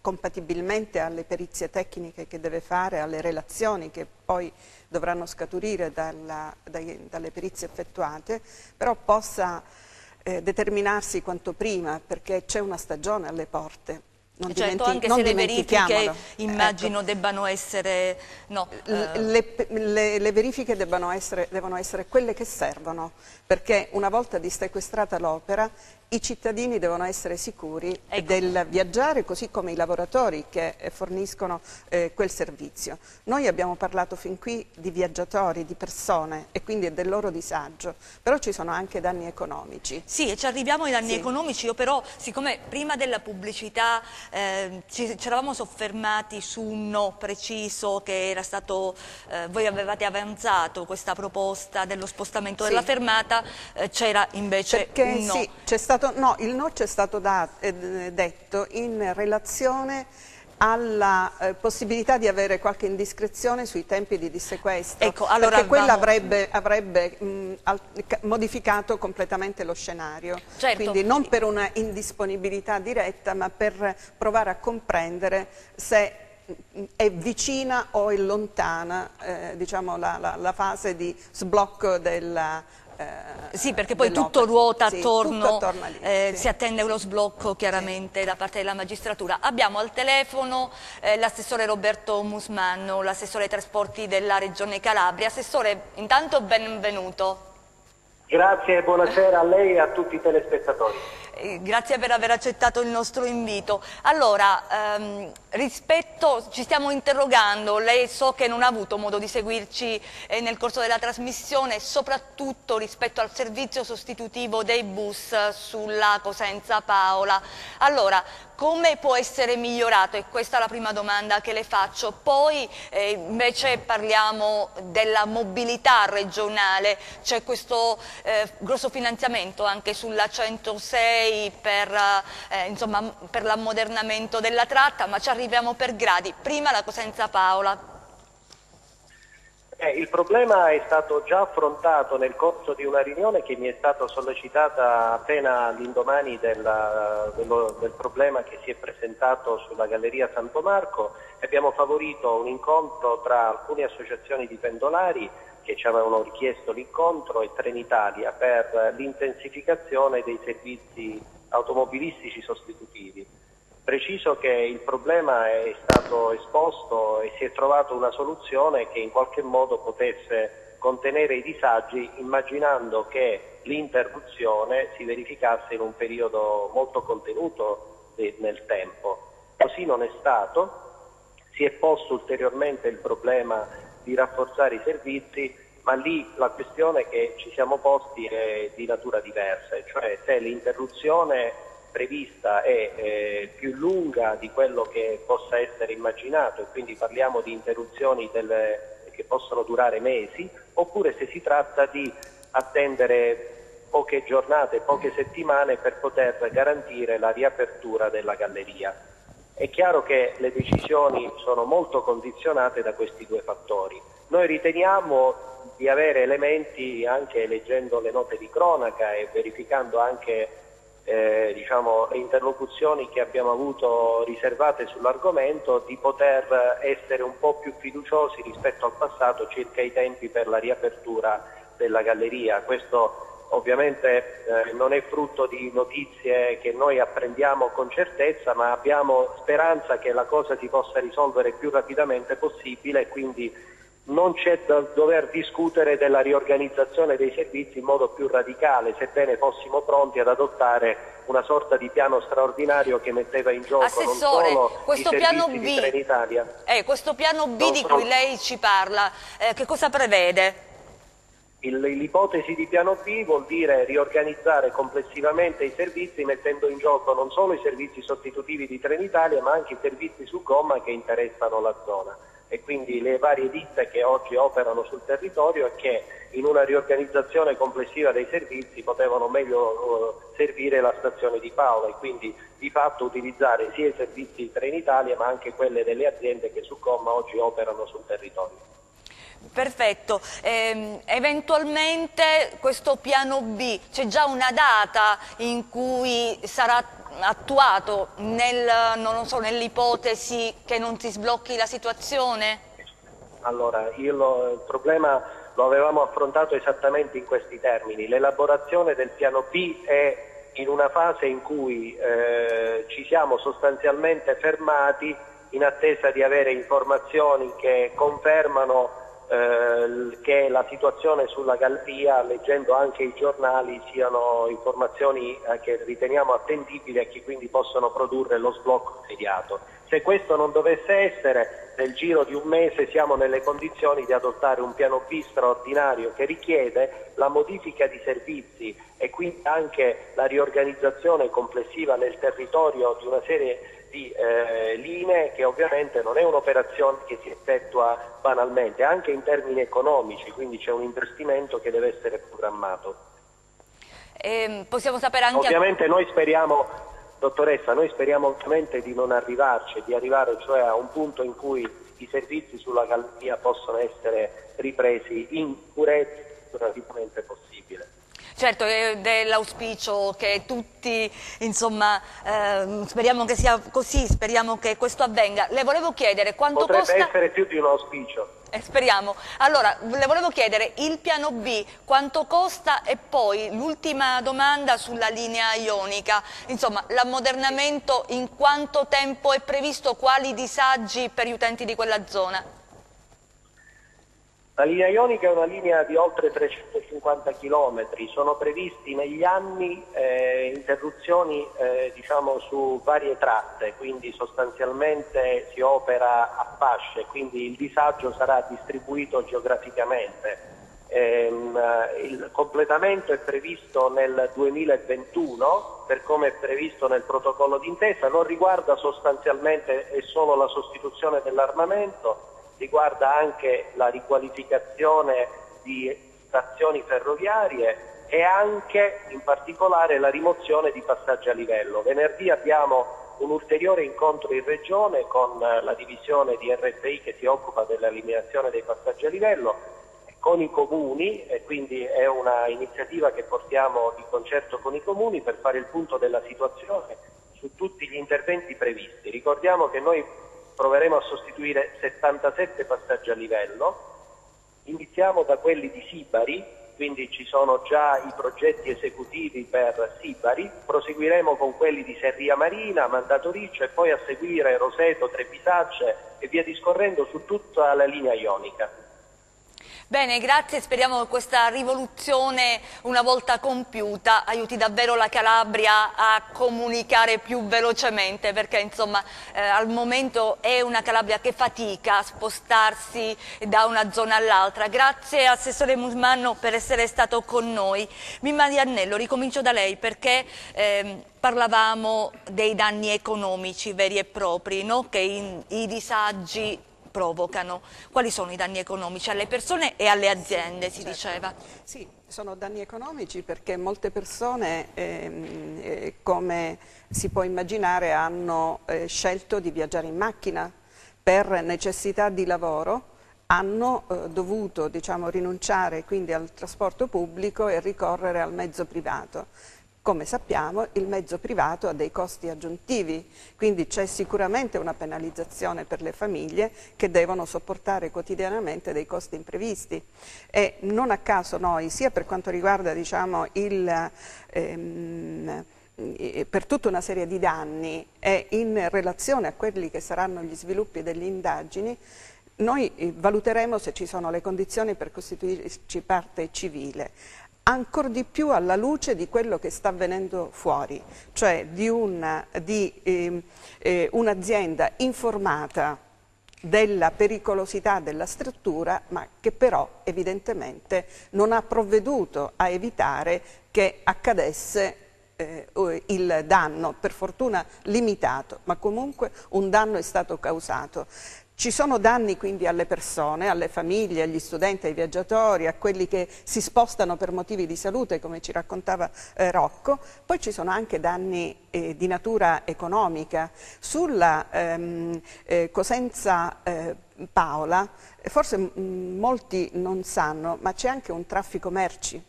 compatibilmente alle perizie tecniche che deve fare, alle relazioni che poi dovranno scaturire dalle perizie effettuate, però possa determinarsi quanto prima, perché c'è una stagione alle porte. Certo, anche se le verifiche immagino debbano essere... No, le verifiche devono essere quelle che servono, perché una volta dissequestrata l'opera i cittadini devono essere sicuri del viaggiare, così come i lavoratori che forniscono quel servizio. Noi abbiamo parlato fin qui di viaggiatori, di persone, e quindi del loro disagio, però ci sono anche danni economici. Sì, e ci arriviamo ai danni economici. Io però, siccome prima della pubblicità ci eravamo soffermati su un no preciso che era stato, voi avevate avanzato questa proposta dello spostamento della fermata, c'era invece un no. Sì, c'è stato, no, il no c'è stato detto in relazione alla possibilità di avere qualche indiscrezione sui tempi di dissequestro, ecco, allora perché quella avrebbe modificato completamente lo scenario, certo. Quindi non per una indisponibilità diretta, ma per provare a comprendere se è vicina o è lontana diciamo, la fase di sblocco della... Sì, perché poi tutto ruota attorno, tutto attorno a lì, si attende lo sblocco chiaramente da parte della magistratura. Abbiamo al telefono l'assessore Roberto Musmanno, l'assessore ai trasporti della Regione Calabria. Assessore, intanto benvenuto. Grazie e buonasera a lei e a tutti i telespettatori. Grazie per aver accettato il nostro invito. Allora, ci stiamo interrogando, lei so che non ha avuto modo di seguirci nel corso della trasmissione, soprattutto rispetto al servizio sostitutivo dei bus sulla Cosenza Paola. Allora, come può essere migliorato? E questa è la prima domanda che le faccio. Poi invece parliamo della mobilità regionale, c'è questo grosso finanziamento anche sulla 106 per l'ammodernamento della tratta, ma ci arriviamo per gradi. Prima la Cosenza Paola. Il problema è stato già affrontato nel corso di una riunione che mi è stata sollecitata appena all'indomani del problema che si è presentato sulla Galleria Santo Marco. Abbiamo favorito un incontro tra alcune associazioni di pendolari che ci avevano richiesto l'incontro e Trenitalia per l'intensificazione dei servizi automobilistici sostitutivi. Preciso che il problema è stato esposto e si è trovato una soluzione che in qualche modo potesse contenere i disagi, immaginando che l'interruzione si verificasse in un periodo molto contenuto nel tempo. Così non è stato, si è posto ulteriormente il problema di rafforzare i servizi, ma lì la questione che ci siamo posti è di natura diversa, cioè se l'interruzione prevista è più lunga di quello che possa essere immaginato, e quindi parliamo di interruzioni che possono durare mesi, oppure se si tratta di attendere poche giornate, poche settimane per poter garantire la riapertura della galleria. È chiaro che le decisioni sono molto condizionate da questi due fattori. Noi riteniamo di avere elementi, anche leggendo le note di cronaca e verificando anche le interlocuzioni che abbiamo avuto riservate sull'argomento, di poter essere un po' più fiduciosi rispetto al passato circa i tempi per la riapertura della galleria. Questo ovviamente non è frutto di notizie che noi apprendiamo con certezza, ma abbiamo speranza che la cosa si possa risolvere il più rapidamente possibile, e quindi non c'è da dover discutere della riorganizzazione dei servizi in modo più radicale, sebbene fossimo pronti ad adottare una sorta di piano straordinario che metteva in gioco non solo questo i piano servizi di Trenitalia. Questo piano B di cui lei ci parla, che cosa prevede? L'ipotesi di piano B vuol dire riorganizzare complessivamente i servizi, mettendo in gioco non solo i servizi sostitutivi di Trenitalia, ma anche i servizi su gomma che interessano la zona, e quindi le varie ditte che oggi operano sul territorio e che in una riorganizzazione complessiva dei servizi potevano meglio servire la stazione di Paola, e quindi di fatto utilizzare sia i servizi di Trenitalia ma anche quelle delle aziende che su gomma oggi operano sul territorio. Perfetto, eventualmente questo piano B, c'è già una data in cui sarà attuato nell'ipotesi che non si sblocchi la situazione? Allora, il problema lo avevamo affrontato esattamente in questi termini. L'elaborazione del piano B è in una fase in cui ci siamo sostanzialmente fermati in attesa di avere informazioni che confermano che la situazione sulla galleria, leggendo anche i giornali, siano informazioni che riteniamo attendibili e che quindi possono produrre lo sblocco immediato. Se questo non dovesse essere, nel giro di un mese siamo nelle condizioni di adottare un piano B straordinario che richiede la modifica di servizi e quindi anche la riorganizzazione complessiva nel territorio di una serie di linee, che ovviamente non è un'operazione che si effettua banalmente, anche in termini economici, quindi c'è un investimento che deve essere programmato. Possiamo sapere anche... Ovviamente noi speriamo, dottoressa, ovviamente di non arrivarci, di arrivare cioè a un punto in cui i servizi sulla galleria possono essere ripresi in sicurezza il più rapidamente possibile. Certo, è dell'auspicio che tutti, insomma, speriamo che sia così, speriamo che questo avvenga. Le volevo chiedere quanto Potrebbe costa... essere più di un auspicio. Speriamo. Allora, le volevo chiedere il piano B, quanto costa, e poi l'ultima domanda sulla linea ionica. Insomma, l'ammodernamento in quanto tempo è previsto, quali disagi per gli utenti di quella zona? La linea ionica è una linea di oltre 350 km, sono previsti negli anni interruzioni su varie tratte, quindi sostanzialmente si opera a fasce, quindi il disagio sarà distribuito geograficamente. Il completamento è previsto nel 2021, per come è previsto nel protocollo d'intesa, non riguarda sostanzialmente e solo la sostituzione dell'armamento, riguarda anche la riqualificazione di stazioni ferroviarie e anche in particolare la rimozione di passaggi a livello. Venerdì abbiamo un ulteriore incontro in regione con la divisione di RFI che si occupa dell'eliminazione dei passaggi a livello, con i comuni, e quindi è una iniziativa che portiamo di concerto con i comuni per fare il punto della situazione su tutti gli interventi previsti. Ricordiamo che noi proveremo a sostituire 77 passaggi a livello, iniziamo da quelli di Sibari, quindi ci sono già i progetti esecutivi per Sibari, proseguiremo con quelli di Serria Marina, Mandatoriccio e poi a seguire Roseto, Trebisacce e via discorrendo su tutta la linea ionica. Bene, grazie, speriamo che questa rivoluzione, una volta compiuta, aiuti davvero la Calabria a comunicare più velocemente, perché insomma al momento è una Calabria che fatica a spostarsi da una zona all'altra. Grazie Assessore Musmanno per essere stato con noi. Mimma Iannello, ricomincio da lei perché parlavamo dei danni economici veri e propri, no? Che i disagi provocano. Quali sono i danni economici alle persone e alle aziende, si diceva? Sì, sono danni economici perché molte persone, come si può immaginare, hanno scelto di viaggiare in macchina per necessità di lavoro, hanno dovuto, diciamo, rinunciare quindi al trasporto pubblico e ricorrere al mezzo privato. Come sappiamo, il mezzo privato ha dei costi aggiuntivi, quindi c'è sicuramente una penalizzazione per le famiglie che devono sopportare quotidianamente dei costi imprevisti. E non a caso noi, sia per quanto riguarda, diciamo, per tutta una serie di danni e in relazione a quelli che saranno gli sviluppi delle indagini, noi valuteremo se ci sono le condizioni per costituirci parte civile. Ancor di più alla luce di quello che sta avvenendo fuori, cioè di un'azienda informata della pericolosità della struttura, ma che però evidentemente non ha provveduto a evitare che accadesse il danno, per fortuna limitato, ma comunque un danno è stato causato. Ci sono danni quindi alle persone, alle famiglie, agli studenti, ai viaggiatori, a quelli che si spostano per motivi di salute, come ci raccontava Rocco. Poi ci sono anche danni di natura economica. Sulla Cosenza Paola, forse molti non sanno, ma c'è anche un traffico merci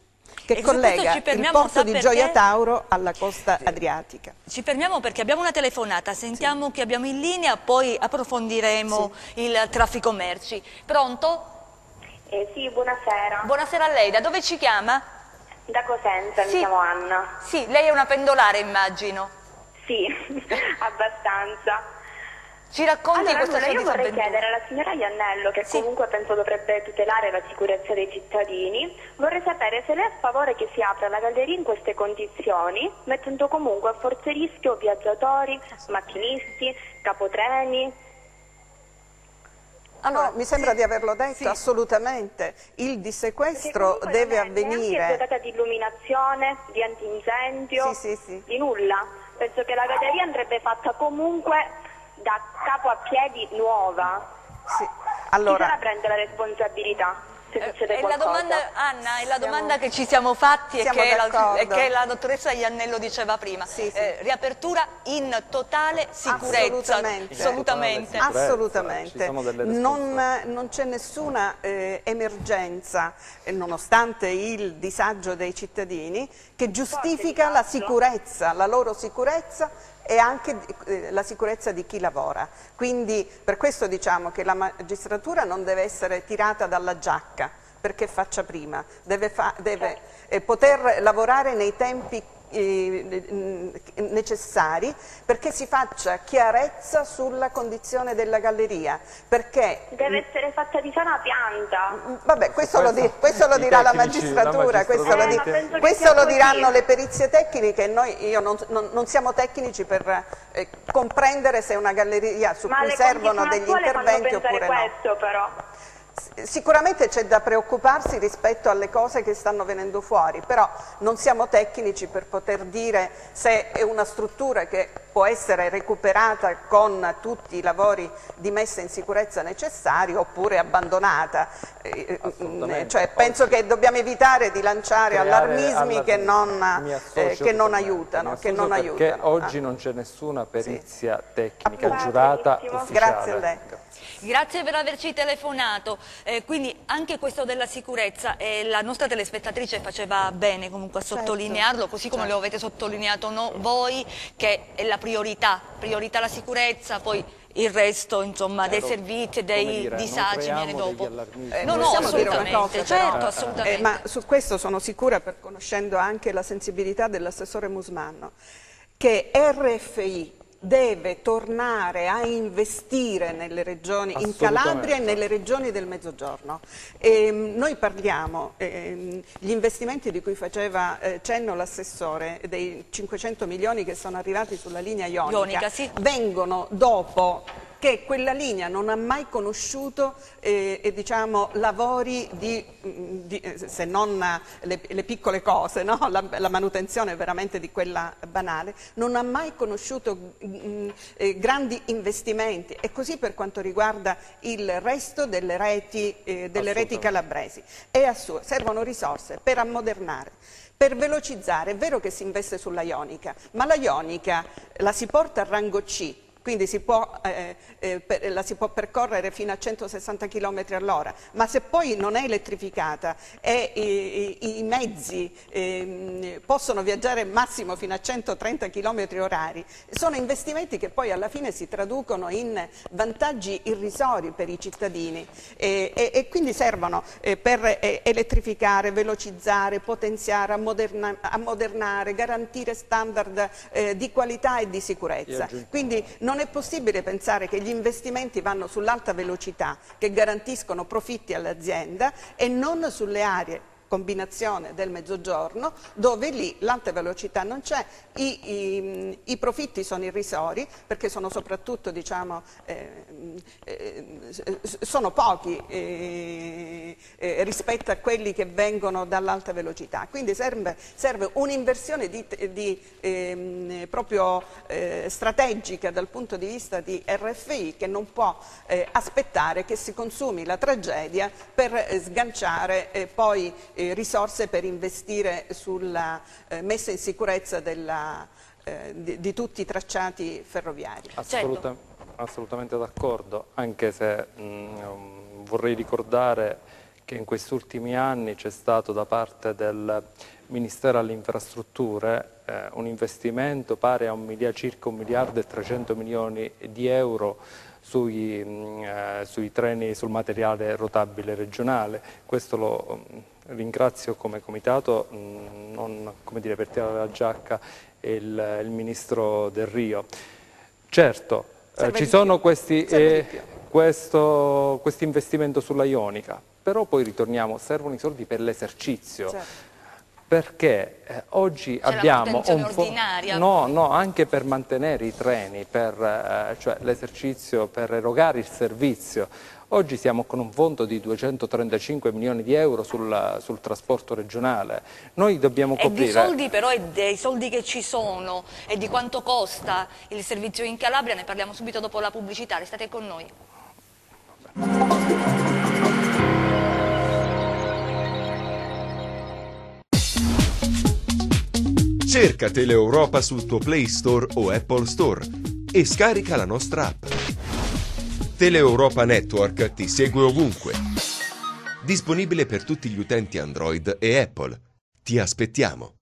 che collega il porto di Gioia Tauro alla costa adriatica. Ci fermiamo perché abbiamo una telefonata, sentiamo chi abbiamo in linea, poi approfondiremo il traffico merci. Pronto? Sì, buonasera. Buonasera a lei, da dove ci chiama? Da Cosenza, mi chiamo Anna. Sì, lei è una pendolare, immagino. Sì, abbastanza. Ci racconti questa sua io vorrei disavventura? chiedere alla signora Iannello, che comunque penso dovrebbe tutelare la sicurezza dei cittadini, vorrei sapere se lei è a favore che si apra la galleria in queste condizioni, mettendo comunque a forte rischio viaggiatori, macchinisti, capotreni. Allora, mi sembra di averlo detto, assolutamente. Il dissequestro deve avvenire. È dotata di illuminazione, di antincendio, di nulla. Penso che la galleria andrebbe fatta comunque da capo a piedi nuova. Sì. Allora, chi se la prende la responsabilità se succede la qualcosa? domanda, Anna, è la domanda che ci siamo fatti e che la dottoressa Iannello diceva prima. Riapertura in totale sicurezza. Assolutamente. Non c'è nessuna emergenza, nonostante il disagio dei cittadini, che giustifica la sicurezza, la loro sicurezza e anche la sicurezza di chi lavora. Quindi per questo diciamo che la magistratura non deve essere tirata dalla giacca perché faccia prima, deve poter lavorare nei tempi necessari perché si faccia chiarezza sulla condizione della galleria, perché deve essere fatta di sana pianta. Vabbè, questo lo dirà la magistratura, questo lo diranno le perizie tecniche. Io non siamo tecnici per comprendere se è una galleria su cui servono degli interventi oppure no. Questo, però. Sicuramente c'è da preoccuparsi rispetto alle cose che stanno venendo fuori, però non siamo tecnici per poter dire se è una struttura che può essere recuperata con tutti i lavori di messa in sicurezza necessari oppure abbandonata. Cioè, penso che dobbiamo evitare di lanciare allarmismi che non aiutano. Perché oggi non c'è nessuna perizia tecnica giurata ufficiale. Grazie a lei. Grazie per averci telefonato. Quindi anche questo della sicurezza, la nostra telespettatrice faceva bene comunque a sottolinearlo, così come lo avete sottolineato voi, che è la priorità la sicurezza, poi il resto insomma dei servizi, dei disagi viene dopo. No, assolutamente, assolutamente. Ma su questo sono sicura, conoscendo anche la sensibilità dell'assessore Musmanno, che RFI deve tornare a investire nelle regioni, in Calabria e nelle regioni del Mezzogiorno. Noi parliamo, gli investimenti di cui faceva cenno l'assessore, dei 500 milioni che sono arrivati sulla linea ionica, sì, vengono dopo che quella linea non ha mai conosciuto diciamo, lavori se non le piccole cose, no? la manutenzione veramente di quella banale, non ha mai conosciuto grandi investimenti, e così per quanto riguarda il resto delle reti calabresi. Servono risorse per ammodernare, per velocizzare. È vero che si investe sulla ionica, ma la ionica la si porta a rango C, quindi la si può percorrere fino a 160 km all'ora, ma se poi non è elettrificata e i mezzi possono viaggiare massimo fino a 130 km orari, sono investimenti che poi alla fine si traducono in vantaggi irrisori per i cittadini e quindi servono per elettrificare, velocizzare, potenziare, ammodernare, garantire standard di qualità e di sicurezza. Quindi non è possibile pensare che gli investimenti vanno sull'alta velocità, che garantiscono profitti all'azienda, e non sulle aree combinazione del Mezzogiorno, dove lì l'alta velocità non c'è, i profitti sono irrisori, perché sono soprattutto, diciamo, sono pochi rispetto a quelli che vengono dall'alta velocità. Quindi serve un'inversione proprio strategica dal punto di vista di RFI, che non può aspettare che si consumi la tragedia per sganciare poi risorse per investire sulla messa in sicurezza di tutti i tracciati ferroviari. Assolutamente d'accordo, anche se vorrei ricordare che in questi ultimi anni c'è stato da parte del Ministero alle Infrastrutture un investimento pari a circa 1 miliardo e 300 milioni di euro sui treni, sul materiale rotabile regionale. Questo lo ringrazio come comitato, non come dire, per tirare la giacca, il ministro Del Rio. Certo, ci sono questo investimento sulla ionica, però poi ritorniamo, servono i soldi per l'esercizio. Certo. Perché oggi abbiamo anche per mantenere i treni, cioè l'esercizio, per erogare il servizio. Oggi siamo con un fondo di 235 milioni di euro sul trasporto regionale. Noi dobbiamo coprire... E di soldi però, e dei soldi che ci sono, e di quanto costa il servizio in Calabria, ne parliamo subito dopo la pubblicità. Restate con noi. Cerca Teleeuropa sul tuo Play Store o Apple Store e scarica la nostra app. Teleeuropa Network ti segue ovunque. Disponibile per tutti gli utenti Android e Apple. Ti aspettiamo.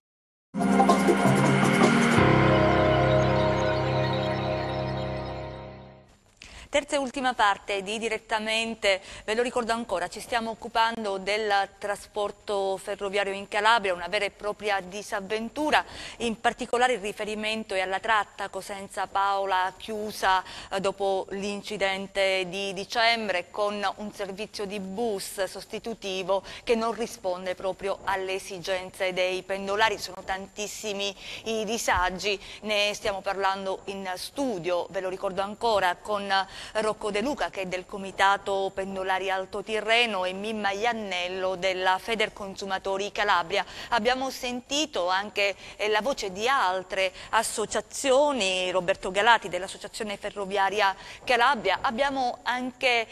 Terza e ultima parte di Direttamente, ve lo ricordo ancora, ci stiamo occupando del trasporto ferroviario in Calabria, una vera e propria disavventura, in particolare il riferimento è alla tratta Cosenza-Paola chiusa dopo l'incidente di dicembre, con un servizio di bus sostitutivo che non risponde proprio alle esigenze dei pendolari. Sono tantissimi i disagi, ne stiamo parlando in studio, ve lo ricordo ancora, con Rocco De Luca, che è del Comitato Pendolari Alto Tirreno, e Mimma Iannello della Federconsumatori Calabria. Abbiamo sentito anche la voce di altre associazioni, Roberto Galati dell'Associazione Ferroviaria Calabria. Abbiamo anche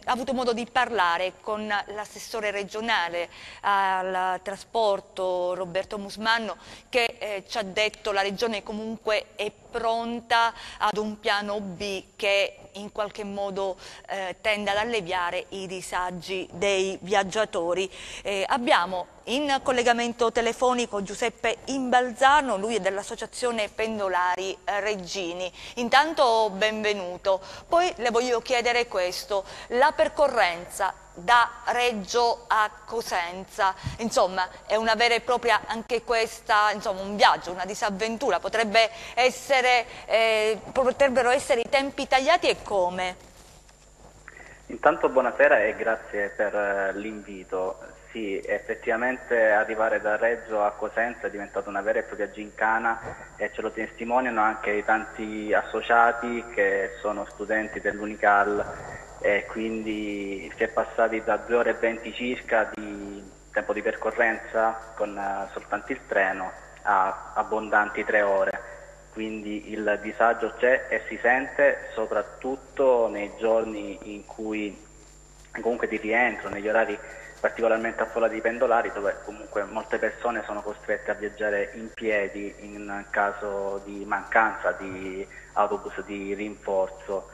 avuto modo di parlare con l'assessore regionale al trasporto Roberto Musmanno, che ci ha detto la Regione comunque è pronta ad un piano B che in qualche modo tende ad alleviare i disagi dei viaggiatori. Abbiamo in collegamento telefonico Giuseppe Imbalzano, lui è dell'Associazione Pendolari Reggini. Intanto benvenuto. Poi le voglio chiedere questo: la percorrenza da Reggio a Cosenza. Insomma, è una vera e propria anche questa, insomma, un viaggio, una disavventura. Potrebbero essere i tempi tagliati e come? Intanto buonasera e grazie per l'invito. Sì, effettivamente arrivare da Reggio a Cosenza è diventata una vera e propria gincana e ce lo testimoniano anche i tanti associati che sono studenti dell'Unical, e quindi si è passati da 2 ore e 20 circa di tempo di percorrenza con soltanto il treno a abbondanti 3 ore. Quindi il disagio c'è e si sente soprattutto nei giorni in cui comunque di rientro, negli orari particolarmente affollati di pendolari, dove comunque molte persone sono costrette a viaggiare in piedi in caso di mancanza di autobus di rinforzo.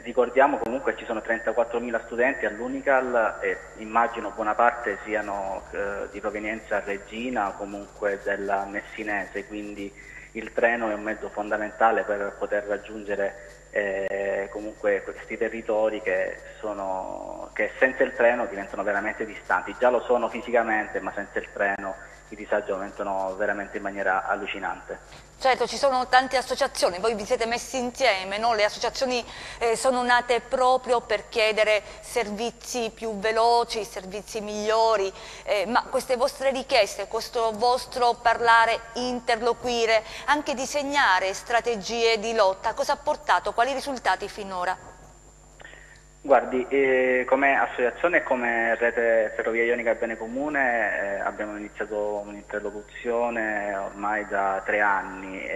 Ricordiamo comunque ci sono 34.000 studenti all'Unical e immagino buona parte siano di provenienza reggina o comunque della messinese, quindi il treno è un mezzo fondamentale per poter raggiungere comunque questi territori che senza il treno diventano veramente distanti. Già lo sono fisicamente, ma senza il treno i disagi aumentano veramente in maniera allucinante. Certo, ci sono tante associazioni, voi vi siete messi insieme, no? Le associazioni sono nate proprio per chiedere servizi più veloci, servizi migliori, ma queste vostre richieste, questo vostro parlare, interloquire, anche disegnare strategie di lotta, cosa ha portato? Quali risultati finora? Guardi, come associazione e come rete ferrovia ionica e bene comune abbiamo iniziato un'interlocuzione ormai da 3 anni.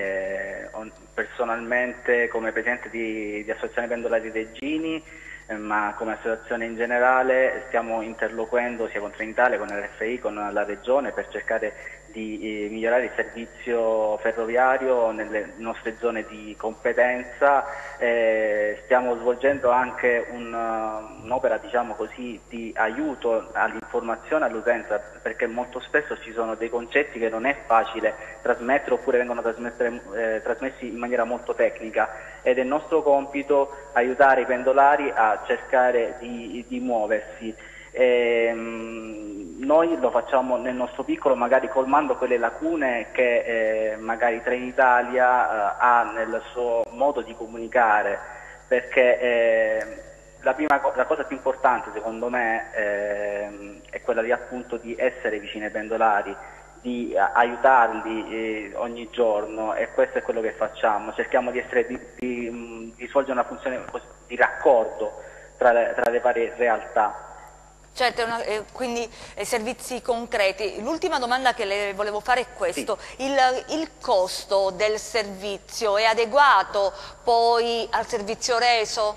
Personalmente come presidente di Associazione Pendolari Reggini, ma come associazione in generale stiamo interloquendo sia con Trenitalia, con RFI, con la Regione per cercare di migliorare il servizio ferroviario nelle nostre zone di competenza. Stiamo svolgendo anche un'opera, diciamo così, di aiuto all'informazione all'utenza, perché molto spesso ci sono dei concetti che non è facile trasmettere oppure vengono trasmessi in maniera molto tecnica, ed è il nostro compito aiutare i pendolari a cercare di muoversi. Noi lo facciamo nel nostro piccolo, magari colmando quelle lacune che magari Trenitalia ha nel suo modo di comunicare, perché la cosa più importante secondo me è quella di appunto di essere vicini ai pendolari, di aiutarli ogni giorno, e questo è quello che facciamo. Cerchiamo di svolgere una funzione di raccordo tra le varie realtà. Certo, quindi servizi concreti. L'ultima domanda che le volevo fare è questo: sì. Il costo del servizio è adeguato poi al servizio reso?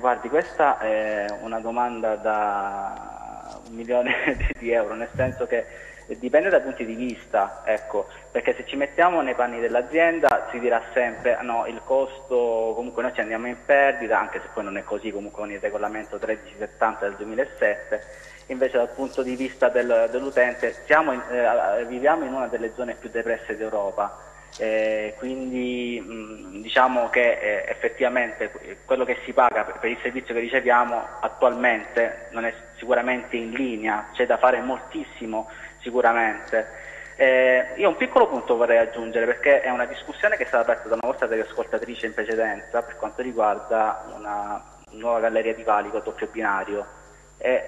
Guardi, questa è una domanda da 1 milione di euro, nel senso che dipende dai punti di vista, ecco, perché se ci mettiamo nei panni dell'azienda si dirà sempre no, il costo comunque noi ci andiamo in perdita, anche se poi non è così comunque con il regolamento 1370 del 2007. Invece dal punto di vista dell'utente viviamo in una delle zone più depresse d'Europa, quindi diciamo che effettivamente quello che si paga per il servizio che riceviamo attualmente non è sicuramente in linea, c'è da fare moltissimo sicuramente. Io un piccolo punto vorrei aggiungere, perché è una discussione che è stata aperta da una vostra ascoltatrice in precedenza per quanto riguarda una nuova galleria di valico doppio binario.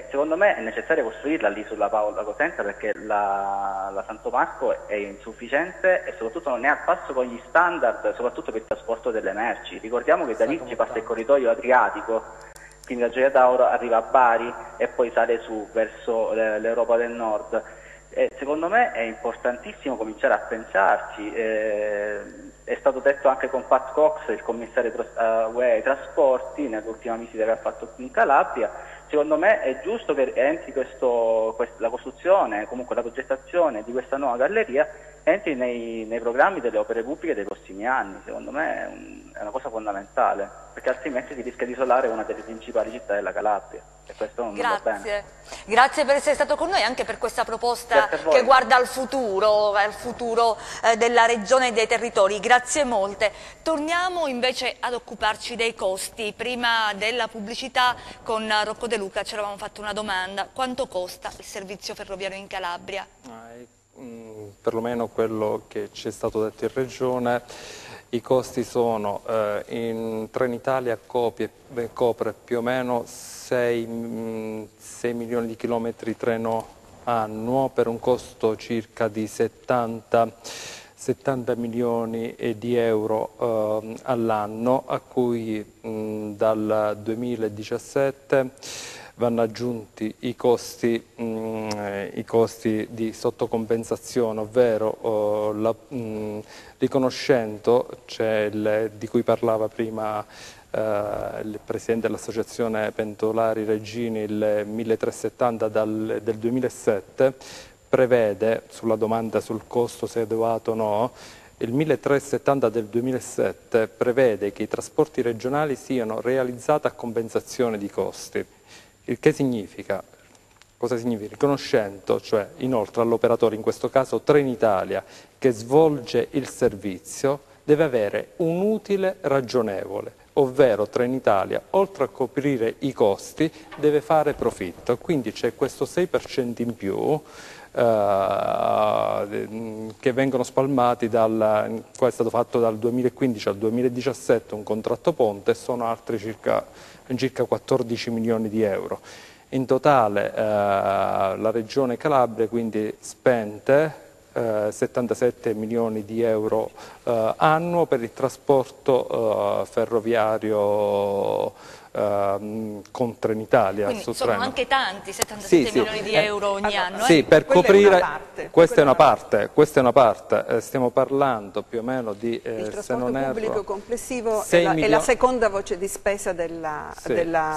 Secondo me è necessario costruirla lì sulla Paola Cosenza, perché la Santo Marco è insufficiente e soprattutto non è al passo con gli standard, soprattutto per il trasporto delle merci. Ricordiamo che da lì ci passa il corridoio adriatico, quindi da Gioia Tauro arriva a Bari e poi sale su verso l'Europa del Nord. Secondo me è importantissimo cominciare a pensarci. È stato detto anche con Pat Cox, il commissario UE ai trasporti, nell'ultima visita che ha fatto qui in Calabria. Secondo me è giusto che entri la costruzione, comunque la progettazione di questa nuova galleria entri nei programmi delle opere pubbliche dei prossimi anni. Secondo me è una cosa fondamentale, perché altrimenti si rischia di isolare una delle principali città della Calabria e questo non va bene. Grazie per essere stato con noi, anche per questa proposta che guarda al futuro della regione e dei territori. Grazie molte. Torniamo invece ad occuparci dei costi. Prima della pubblicità con Rocco De Luca ci eravamo fatto una domanda: quanto costa il servizio ferroviario in Calabria? Perlomeno quello che ci è stato detto in regione, i costi sono, in Trenitalia copre più o meno 6 milioni di chilometri treno annuo per un costo circa di 70 milioni di euro all'anno, a cui dal 2017 vanno aggiunti i costi di sottocompensazione, ovvero riconoscendo, di cui parlava prima il Presidente dell'Associazione Pendolari Regini, il 1370 del 2007, prevede, sulla domanda sul costo se è adeguato o no, il 1370 del 2007 prevede che i trasporti regionali siano realizzati a compensazione di costi. Il che significa, cosa significa? Riconoscendo, cioè inoltre all'operatore, in questo caso Trenitalia, che svolge il servizio, deve avere un utile ragionevole, ovvero Trenitalia, oltre a coprire i costi, deve fare profitto. Quindi c'è questo 6% in più che vengono spalmati qua è stato fatto dal 2015 al 2017 un contratto ponte, e sono altri circa 14 milioni di euro. In totale la Regione Calabria quindi spende 77 milioni di euro annuo per il trasporto ferroviario con Trenitalia. Quindi sono treno. anche tanti, 77 milioni di euro ogni anno. Sì, per coprire, questa è una parte, stiamo parlando più o meno di, il se non trasporto erro, pubblico complessivo è la seconda voce di spesa del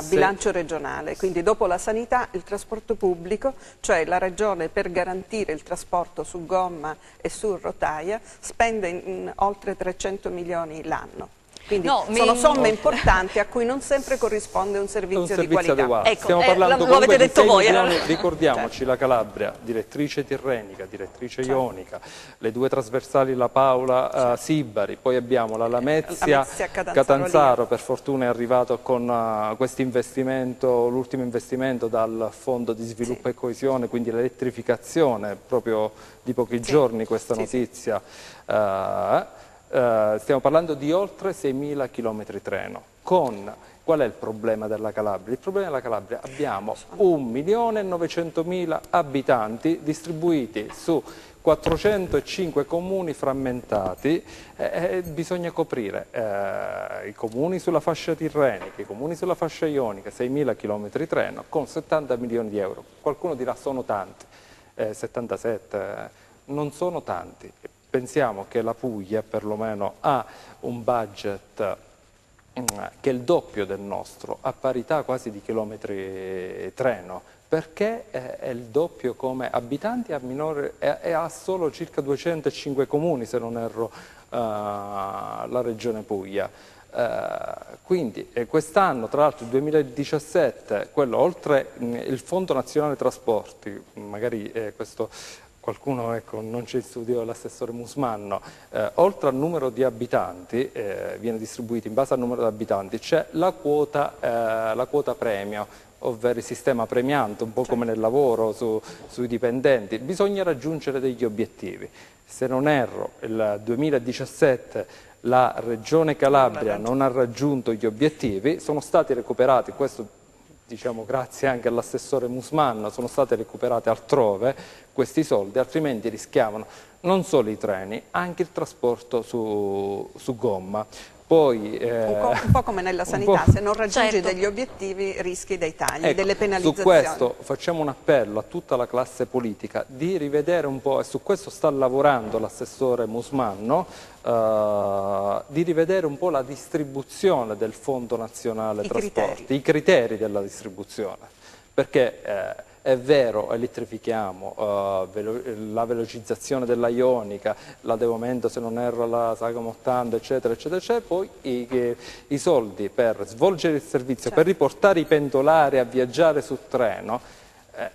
bilancio regionale, quindi dopo la sanità il trasporto pubblico, cioè la regione per garantire il trasporto su gomma e su rotaia spende oltre 300 milioni l'anno. Quindi sono somme importanti a cui non sempre corrisponde un servizio di qualità. Adeguato. Ecco, stiamo parlando lo avete detto voi. Milioni, ricordiamoci la Calabria, direttrice tirrenica, direttrice ionica, le due trasversali La Paola Sibari, poi abbiamo la Lamezia Catanzaro, per fortuna è arrivato con questo investimento, l'ultimo investimento dal Fondo di Sviluppo e Coesione, quindi l'elettrificazione, proprio di pochi giorni questa notizia. Stiamo parlando di oltre 6.000 chilometri treno. Qual è il problema della Calabria? Il problema della Calabria: abbiamo 1.900.000 abitanti distribuiti su 405 comuni frammentati, bisogna coprire i comuni sulla fascia tirrenica, i comuni sulla fascia ionica, 6.000 chilometri treno con 70 milioni di euro. Qualcuno dirà sono tanti, 77, non sono tanti. Pensiamo che la Puglia perlomeno ha un budget che è il doppio del nostro, a parità quasi di chilometri treno, perché è il doppio come abitanti, e ha solo circa 205 comuni, se non erro, la regione Puglia. Quindi quest'anno, tra l'altro il 2017, quello oltre il Fondo Nazionale Trasporti, magari questo qualcuno non c'è in studio, l'assessore Musmanno, oltre al numero di abitanti, viene distribuito in base al numero di abitanti, c'è la quota premio, ovvero il sistema premiante, un po' come nel lavoro sui dipendenti. Bisogna raggiungere degli obiettivi. Se non erro, il 2017 la Regione Calabria non ha raggiunto gli obiettivi, sono stati recuperati, questo diciamo grazie anche all'assessore Musmanno, sono state recuperate altrove questi soldi, altrimenti rischiavano non solo i treni, anche il trasporto su gomma. Poi, un po' come nella sanità, se non raggiungi degli obiettivi rischi dei tagli, delle penalizzazioni. Su questo facciamo un appello a tutta la classe politica di rivedere un po', e su questo sta lavorando l'assessore Musmanno, di rivedere un po' la distribuzione del Fondo Nazionale Trasporti, i criteri della distribuzione, perché È vero, elettrifichiamo, la velocizzazione della Ionica, l'adeguamento, se non erro, la Sagamo 80, eccetera, eccetera, eccetera. Poi i soldi per svolgere il servizio, per riportare i pendolari a viaggiare sul treno,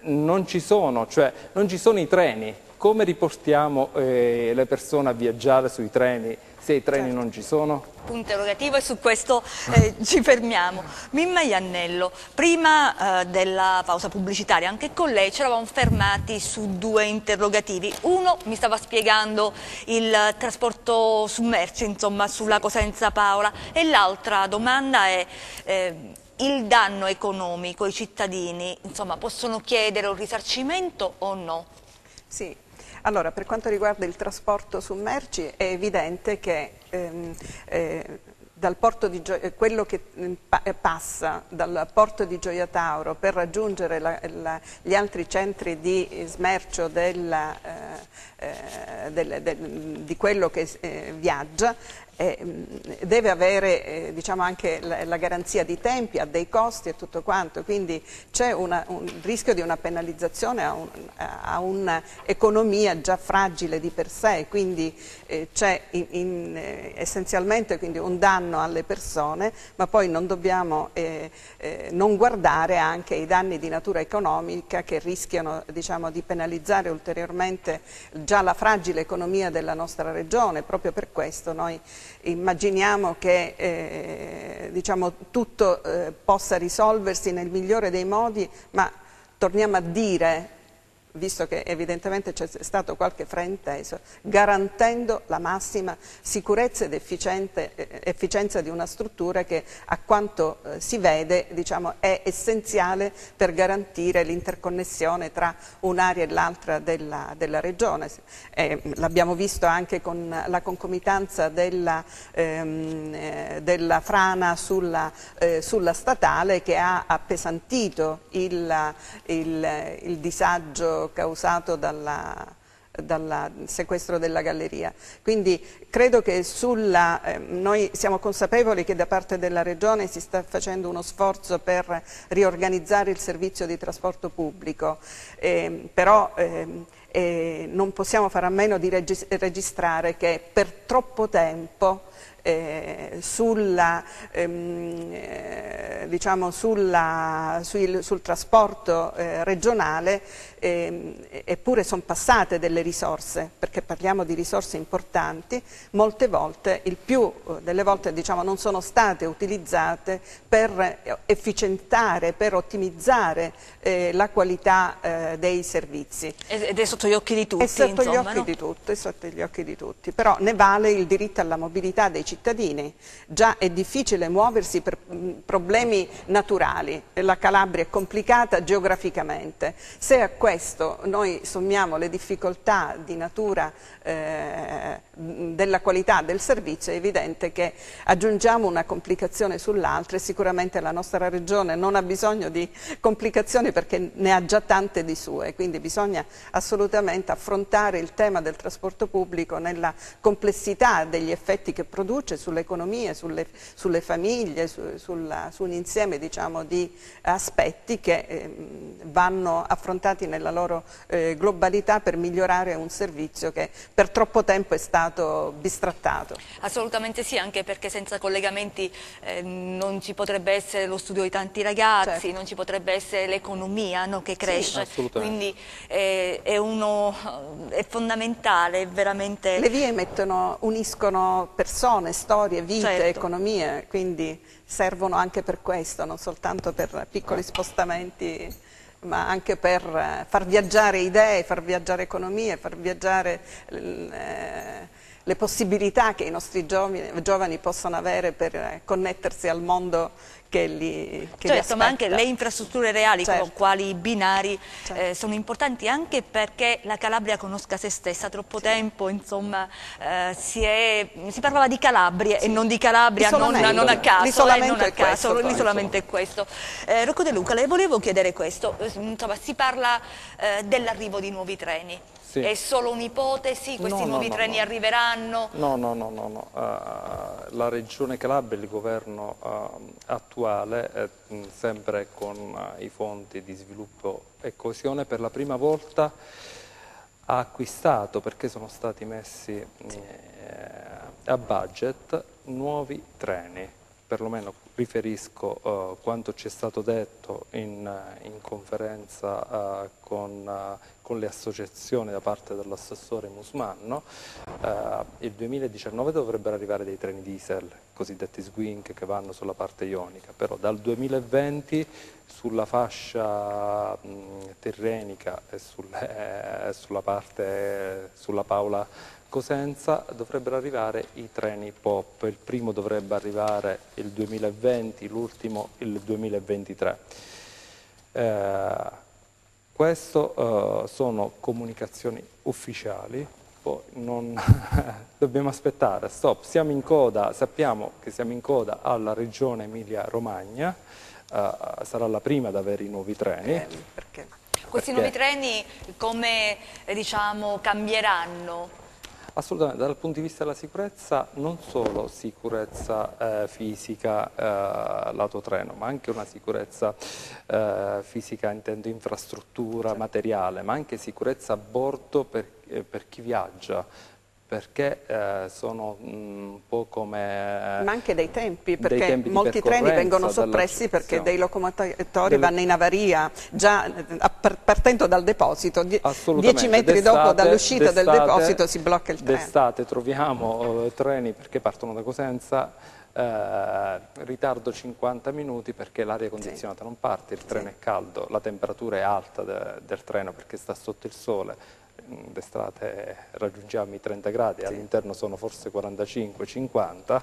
non ci sono, cioè non ci sono i treni. Come riportiamo le persone a viaggiare sui treni se i treni non ci sono? Punto interrogativo, e su questo ci fermiamo. Mimma Iannello, prima della pausa pubblicitaria anche con lei ci eravamo fermati su due interrogativi. Uno mi stava spiegando il trasporto su merci, insomma, sulla Cosenza Paola, e l'altra domanda è il danno economico. I cittadini, insomma, possono chiedere un risarcimento o no? Sì. Allora, per quanto riguarda il trasporto su merci, è evidente che dal porto di quello che passa dal porto di Gioia Tauro per raggiungere gli altri centri di smercio di quello che viaggia, deve avere diciamo anche la garanzia di tempi, ha dei costi e tutto quanto, quindi c'è un rischio di una penalizzazione a un'economia già fragile di per sé, quindi c'è essenzialmente quindi un danno alle persone, ma poi non dobbiamo non guardare anche i danni di natura economica che rischiano, diciamo, di penalizzare ulteriormente già la fragile economia della nostra regione. Proprio per questo noi immaginiamo che diciamo, tutto possa risolversi nel migliore dei modi, ma torniamo a dire, visto che evidentemente c'è stato qualche frainteso, garantendo la massima sicurezza ed efficienza di una struttura che, a quanto si vede, diciamo, è essenziale per garantire l'interconnessione tra un'area e l'altra della regione. L'abbiamo visto anche con la concomitanza della frana sulla statale, che ha appesantito il disagio causato dal sequestro della galleria. Quindi credo che noi siamo consapevoli che da parte della Regione si sta facendo uno sforzo per riorganizzare il servizio di trasporto pubblico, però non possiamo fare a meno di registrare che per troppo tempo sul trasporto regionale eppure sono passate delle risorse, perché parliamo di risorse importanti, molte volte, il più delle volte, diciamo, non sono state utilizzate per efficientare, per ottimizzare la qualità dei servizi. Ed è sotto gli occhi di tutti, è sotto insomma, gli occhi di tutti, però ne vale il diritto alla mobilità dei cittadini. Già è difficile muoversi per problemi naturali, la Calabria è complicata geograficamente. Se a questo noi sommiamo le difficoltà di natura della qualità del servizio, è evidente che aggiungiamo una complicazione sull'altra, e sicuramente la nostra regione non ha bisogno di complicazioni perché ne ha già tante di sue, quindi bisogna assolutamente affrontare il tema del trasporto pubblico nella complessità degli effetti che produce sull'economia, sulle famiglie, su un insieme, diciamo, di aspetti che vanno affrontati nella loro globalità per migliorare un servizio che per troppo tempo è stato bistrattato. Assolutamente sì, anche perché senza collegamenti non ci potrebbe essere lo studio di tanti ragazzi, certo, non ci potrebbe essere l'economia, no, che cresce, sì, quindi è fondamentale, veramente. Le vie uniscono persone, storie, vite, certo, economie, quindi servono anche per questo, non soltanto per piccoli spostamenti, ma anche per far viaggiare idee, far viaggiare economie, far viaggiare le possibilità che i nostri giovani possono avere per connettersi al mondo che li aspetta. Ma anche le infrastrutture reali, certo, quali i binari, certo, sono importanti anche perché la Calabria conosca se stessa. Troppo sì, tempo, insomma, si parlava di Calabria, sì, e non di Calabria, non a caso, l'isolamento è questo. Rocco De Luca, le volevo chiedere questo, insomma, si parla dell'arrivo di nuovi treni. Sì. È solo un'ipotesi? Questi nuovi treni arriveranno? No. La Regione Calabria, il governo attuale, attuale, sempre con i fondi di sviluppo e coesione, per la prima volta ha acquistato, perché sono stati messi a budget, nuovi treni. Perlomeno riferisco quanto ci è stato detto in conferenza con le associazioni da parte dell'assessore Musmanno. Il 2019 dovrebbero arrivare dei treni diesel, cosiddetti swing, che vanno sulla parte ionica, però dal 2020 sulla fascia tirrenica e sulla Paola Cosenza dovrebbero arrivare i treni POP. Il primo dovrebbe arrivare il 2020, l'ultimo il 2023. Questo sono comunicazioni ufficiali, poi non dobbiamo aspettare. Stop, siamo in coda, sappiamo che siamo in coda alla regione Emilia-Romagna, sarà la prima ad avere i nuovi treni. Questi nuovi treni come cambieranno? Assolutamente, dal punto di vista della sicurezza, non solo sicurezza fisica lato treno, ma anche una sicurezza fisica, intendo infrastruttura, materiale, ma anche sicurezza a bordo per chi viaggia, perché sono un po' come... Ma anche dei tempi, perché molti treni vengono soppressi perché dei locomotori vanno in avaria, già partendo dal deposito, 10 metri dopo dall'uscita del deposito si blocca il treno. D'estate troviamo treni perché partono da Cosenza, ritardo 50 minuti perché l'aria condizionata non parte, il treno è caldo, la temperatura è alta del treno perché sta sotto il sole. D'estate raggiungiamo i 30 gradi, all'interno sono forse 45-50.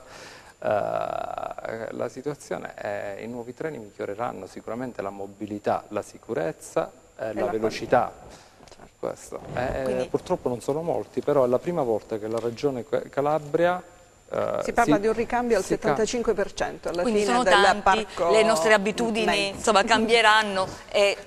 La situazione è i nuovi treni miglioreranno sicuramente la mobilità, la sicurezza, la velocità. Questo. Purtroppo non sono molti, però è la prima volta che la Regione Calabria si parla di un ricambio al 75% alla Quindi fine sono del tanti, parco. le nostre abitudini cambieranno e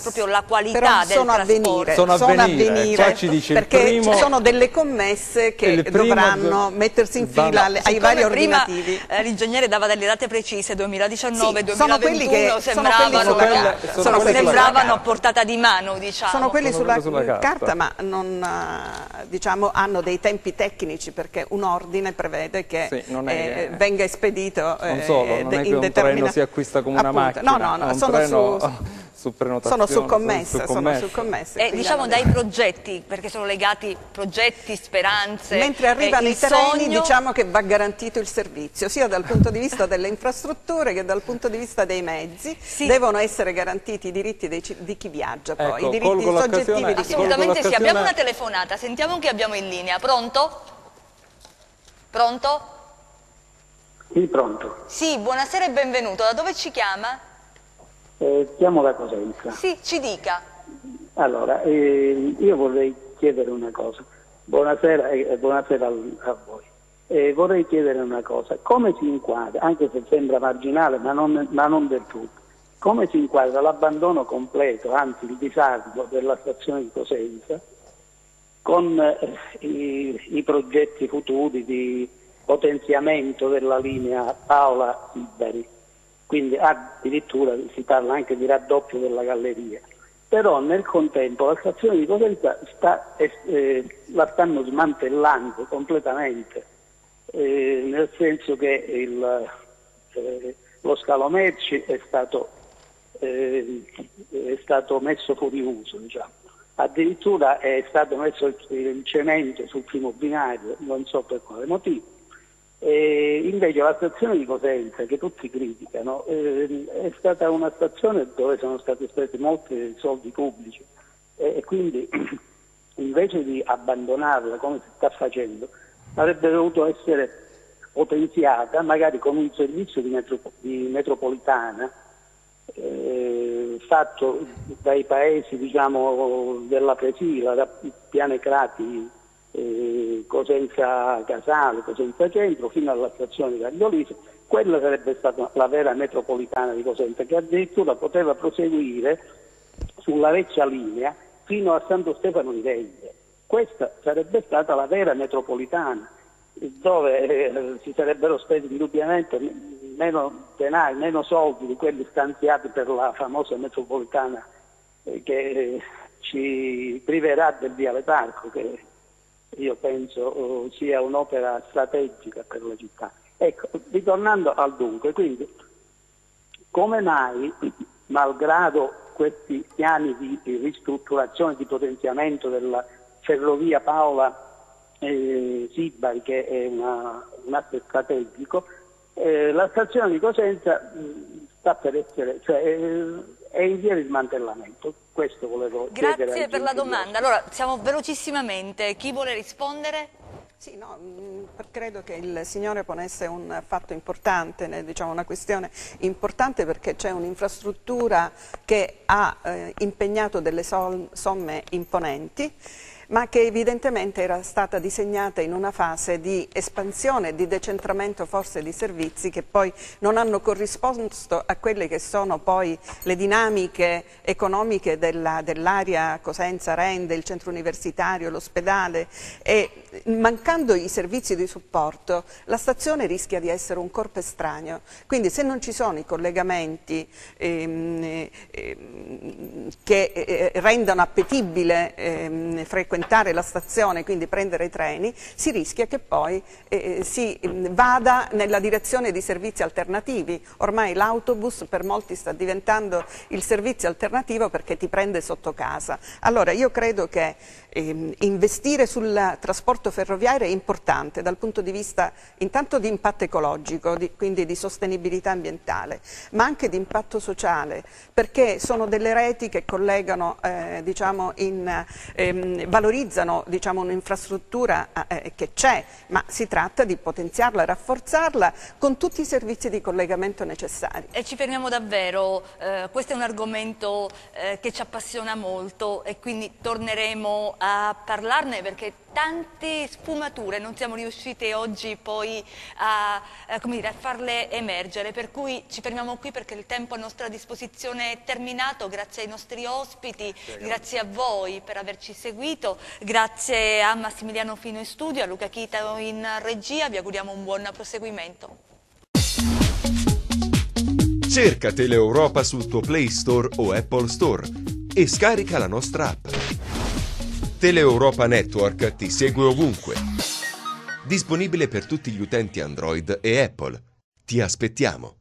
proprio la qualità però del trasporto. Sono a venire. Ci dice perché ci sono delle commesse che dovranno mettersi in fila ai vari ordinativi. Prima l'ingegnere dava delle date precise, 2019, sono quelli che sembravano a portata di mano, diciamo. Sono quelli sulla carta, ma non, hanno dei tempi tecnici perché un ordine prevede che venga espedito non solo, non è che un treno si acquista come una macchina, no, su prenotazione, sono su commesse. E diciamo dai progetti, perché sono legati progetti, speranze. Mentre arrivano i treni, diciamo che va garantito il servizio, sia dal punto di vista delle infrastrutture che dal punto di vista dei mezzi. Devono essere garantiti i diritti di chi viaggia, poi i diritti soggettivi di chi viaggia. Assolutamente sì, abbiamo una telefonata, sentiamo chi abbiamo in linea. Pronto? Pronto? Sì, pronto. Sì, buonasera e benvenuto. Da dove ci chiama? Chiamo da Cosenza. Sì, ci dica. Allora, io vorrei chiedere una cosa. Buonasera e buonasera a voi. Vorrei chiedere una cosa. Come si inquadra, anche se sembra marginale, ma non del tutto, come si inquadra l'abbandono completo, anzi il disarmo della stazione di Cosenza, con i progetti futuri di potenziamento della linea Paola-Sibari, quindi addirittura si parla anche di raddoppio della galleria, però nel contempo la stazione di Cosenza la stanno smantellando completamente, nel senso che lo scalo merci è stato messo fuori uso, diciamo. Addirittura è stato messo il cemento sul primo binario, non so per quale motivo. Invece la stazione di Cosenza, che tutti criticano, è stata una stazione dove sono stati spesi molti soldi pubblici e quindi invece di abbandonarla come si sta facendo, avrebbe dovuto essere potenziata magari con un servizio di metropolitana fatto dai paesi, diciamo, della Presila, da Pianecrati, Cosenza Casale, Cosenza Centro, fino alla stazione di Cagliolise. Quella sarebbe stata la vera metropolitana di Cosenza, che addirittura poteva proseguire sulla vecchia linea fino a Santo Stefano di Veglie. Questa sarebbe stata la vera metropolitana, dove si sarebbero spesi indubbiamente meno denari, meno soldi di quelli stanziati per la famosa metropolitana che ci priverà del Viale Parco, che io penso sia un'opera strategica per la città. Ecco, ritornando al dunque, quindi come mai, malgrado questi piani di ristrutturazione, di potenziamento della ferrovia Paola-Sibari, che è un atto strategico, la stazione di Cosenza sta per essere, è in via di smantellamento. Questo volevo chiedere. Grazie per la domanda. Allora, siamo velocissimamente. Chi vuole rispondere? Sì, no, credo che il signore ponesse un fatto importante, diciamo una questione importante, perché c'è un'infrastruttura che ha impegnato delle somme imponenti, ma che evidentemente era stata disegnata in una fase di espansione, di decentramento forse di servizi che poi non hanno corrisposto a quelle che sono poi le dinamiche economiche dell'area Cosenza-Rende, il centro universitario, l'ospedale, e mancando i servizi di supporto la stazione rischia di essere un corpo estraneo. Quindi se non ci sono i collegamenti che rendano appetibile frequentare la stazione, quindi prendere i treni, si rischia che poi si vada nella direzione di servizi alternativi. Ormai l'autobus per molti sta diventando il servizio alternativo perché ti prende sotto casa. Allora io credo che investire sul trasporto ferroviario è importante dal punto di vista intanto di impatto ecologico, quindi di sostenibilità ambientale, ma anche di impatto sociale, perché sono delle reti che collegano, valorizzano un'infrastruttura che c'è, ma si tratta di potenziarla, rafforzarla con tutti i servizi di collegamento necessari. E ci fermiamo davvero, questo è un argomento che ci appassiona molto e quindi torneremo a parlarne, perché tante sfumature non siamo riusciti oggi poi a farle emergere, per cui ci fermiamo qui perché il tempo a nostra disposizione è terminato. Grazie ai nostri ospiti, grazie a voi per averci seguito, grazie a Massimiliano Fino in studio, a Luca Chita in regia, vi auguriamo un buon proseguimento. Cerca Teleeuropa sul tuo Play Store o Apple Store e scarica la nostra app. Teleeuropa Network ti segue ovunque. Disponibile per tutti gli utenti Android e Apple. Ti aspettiamo!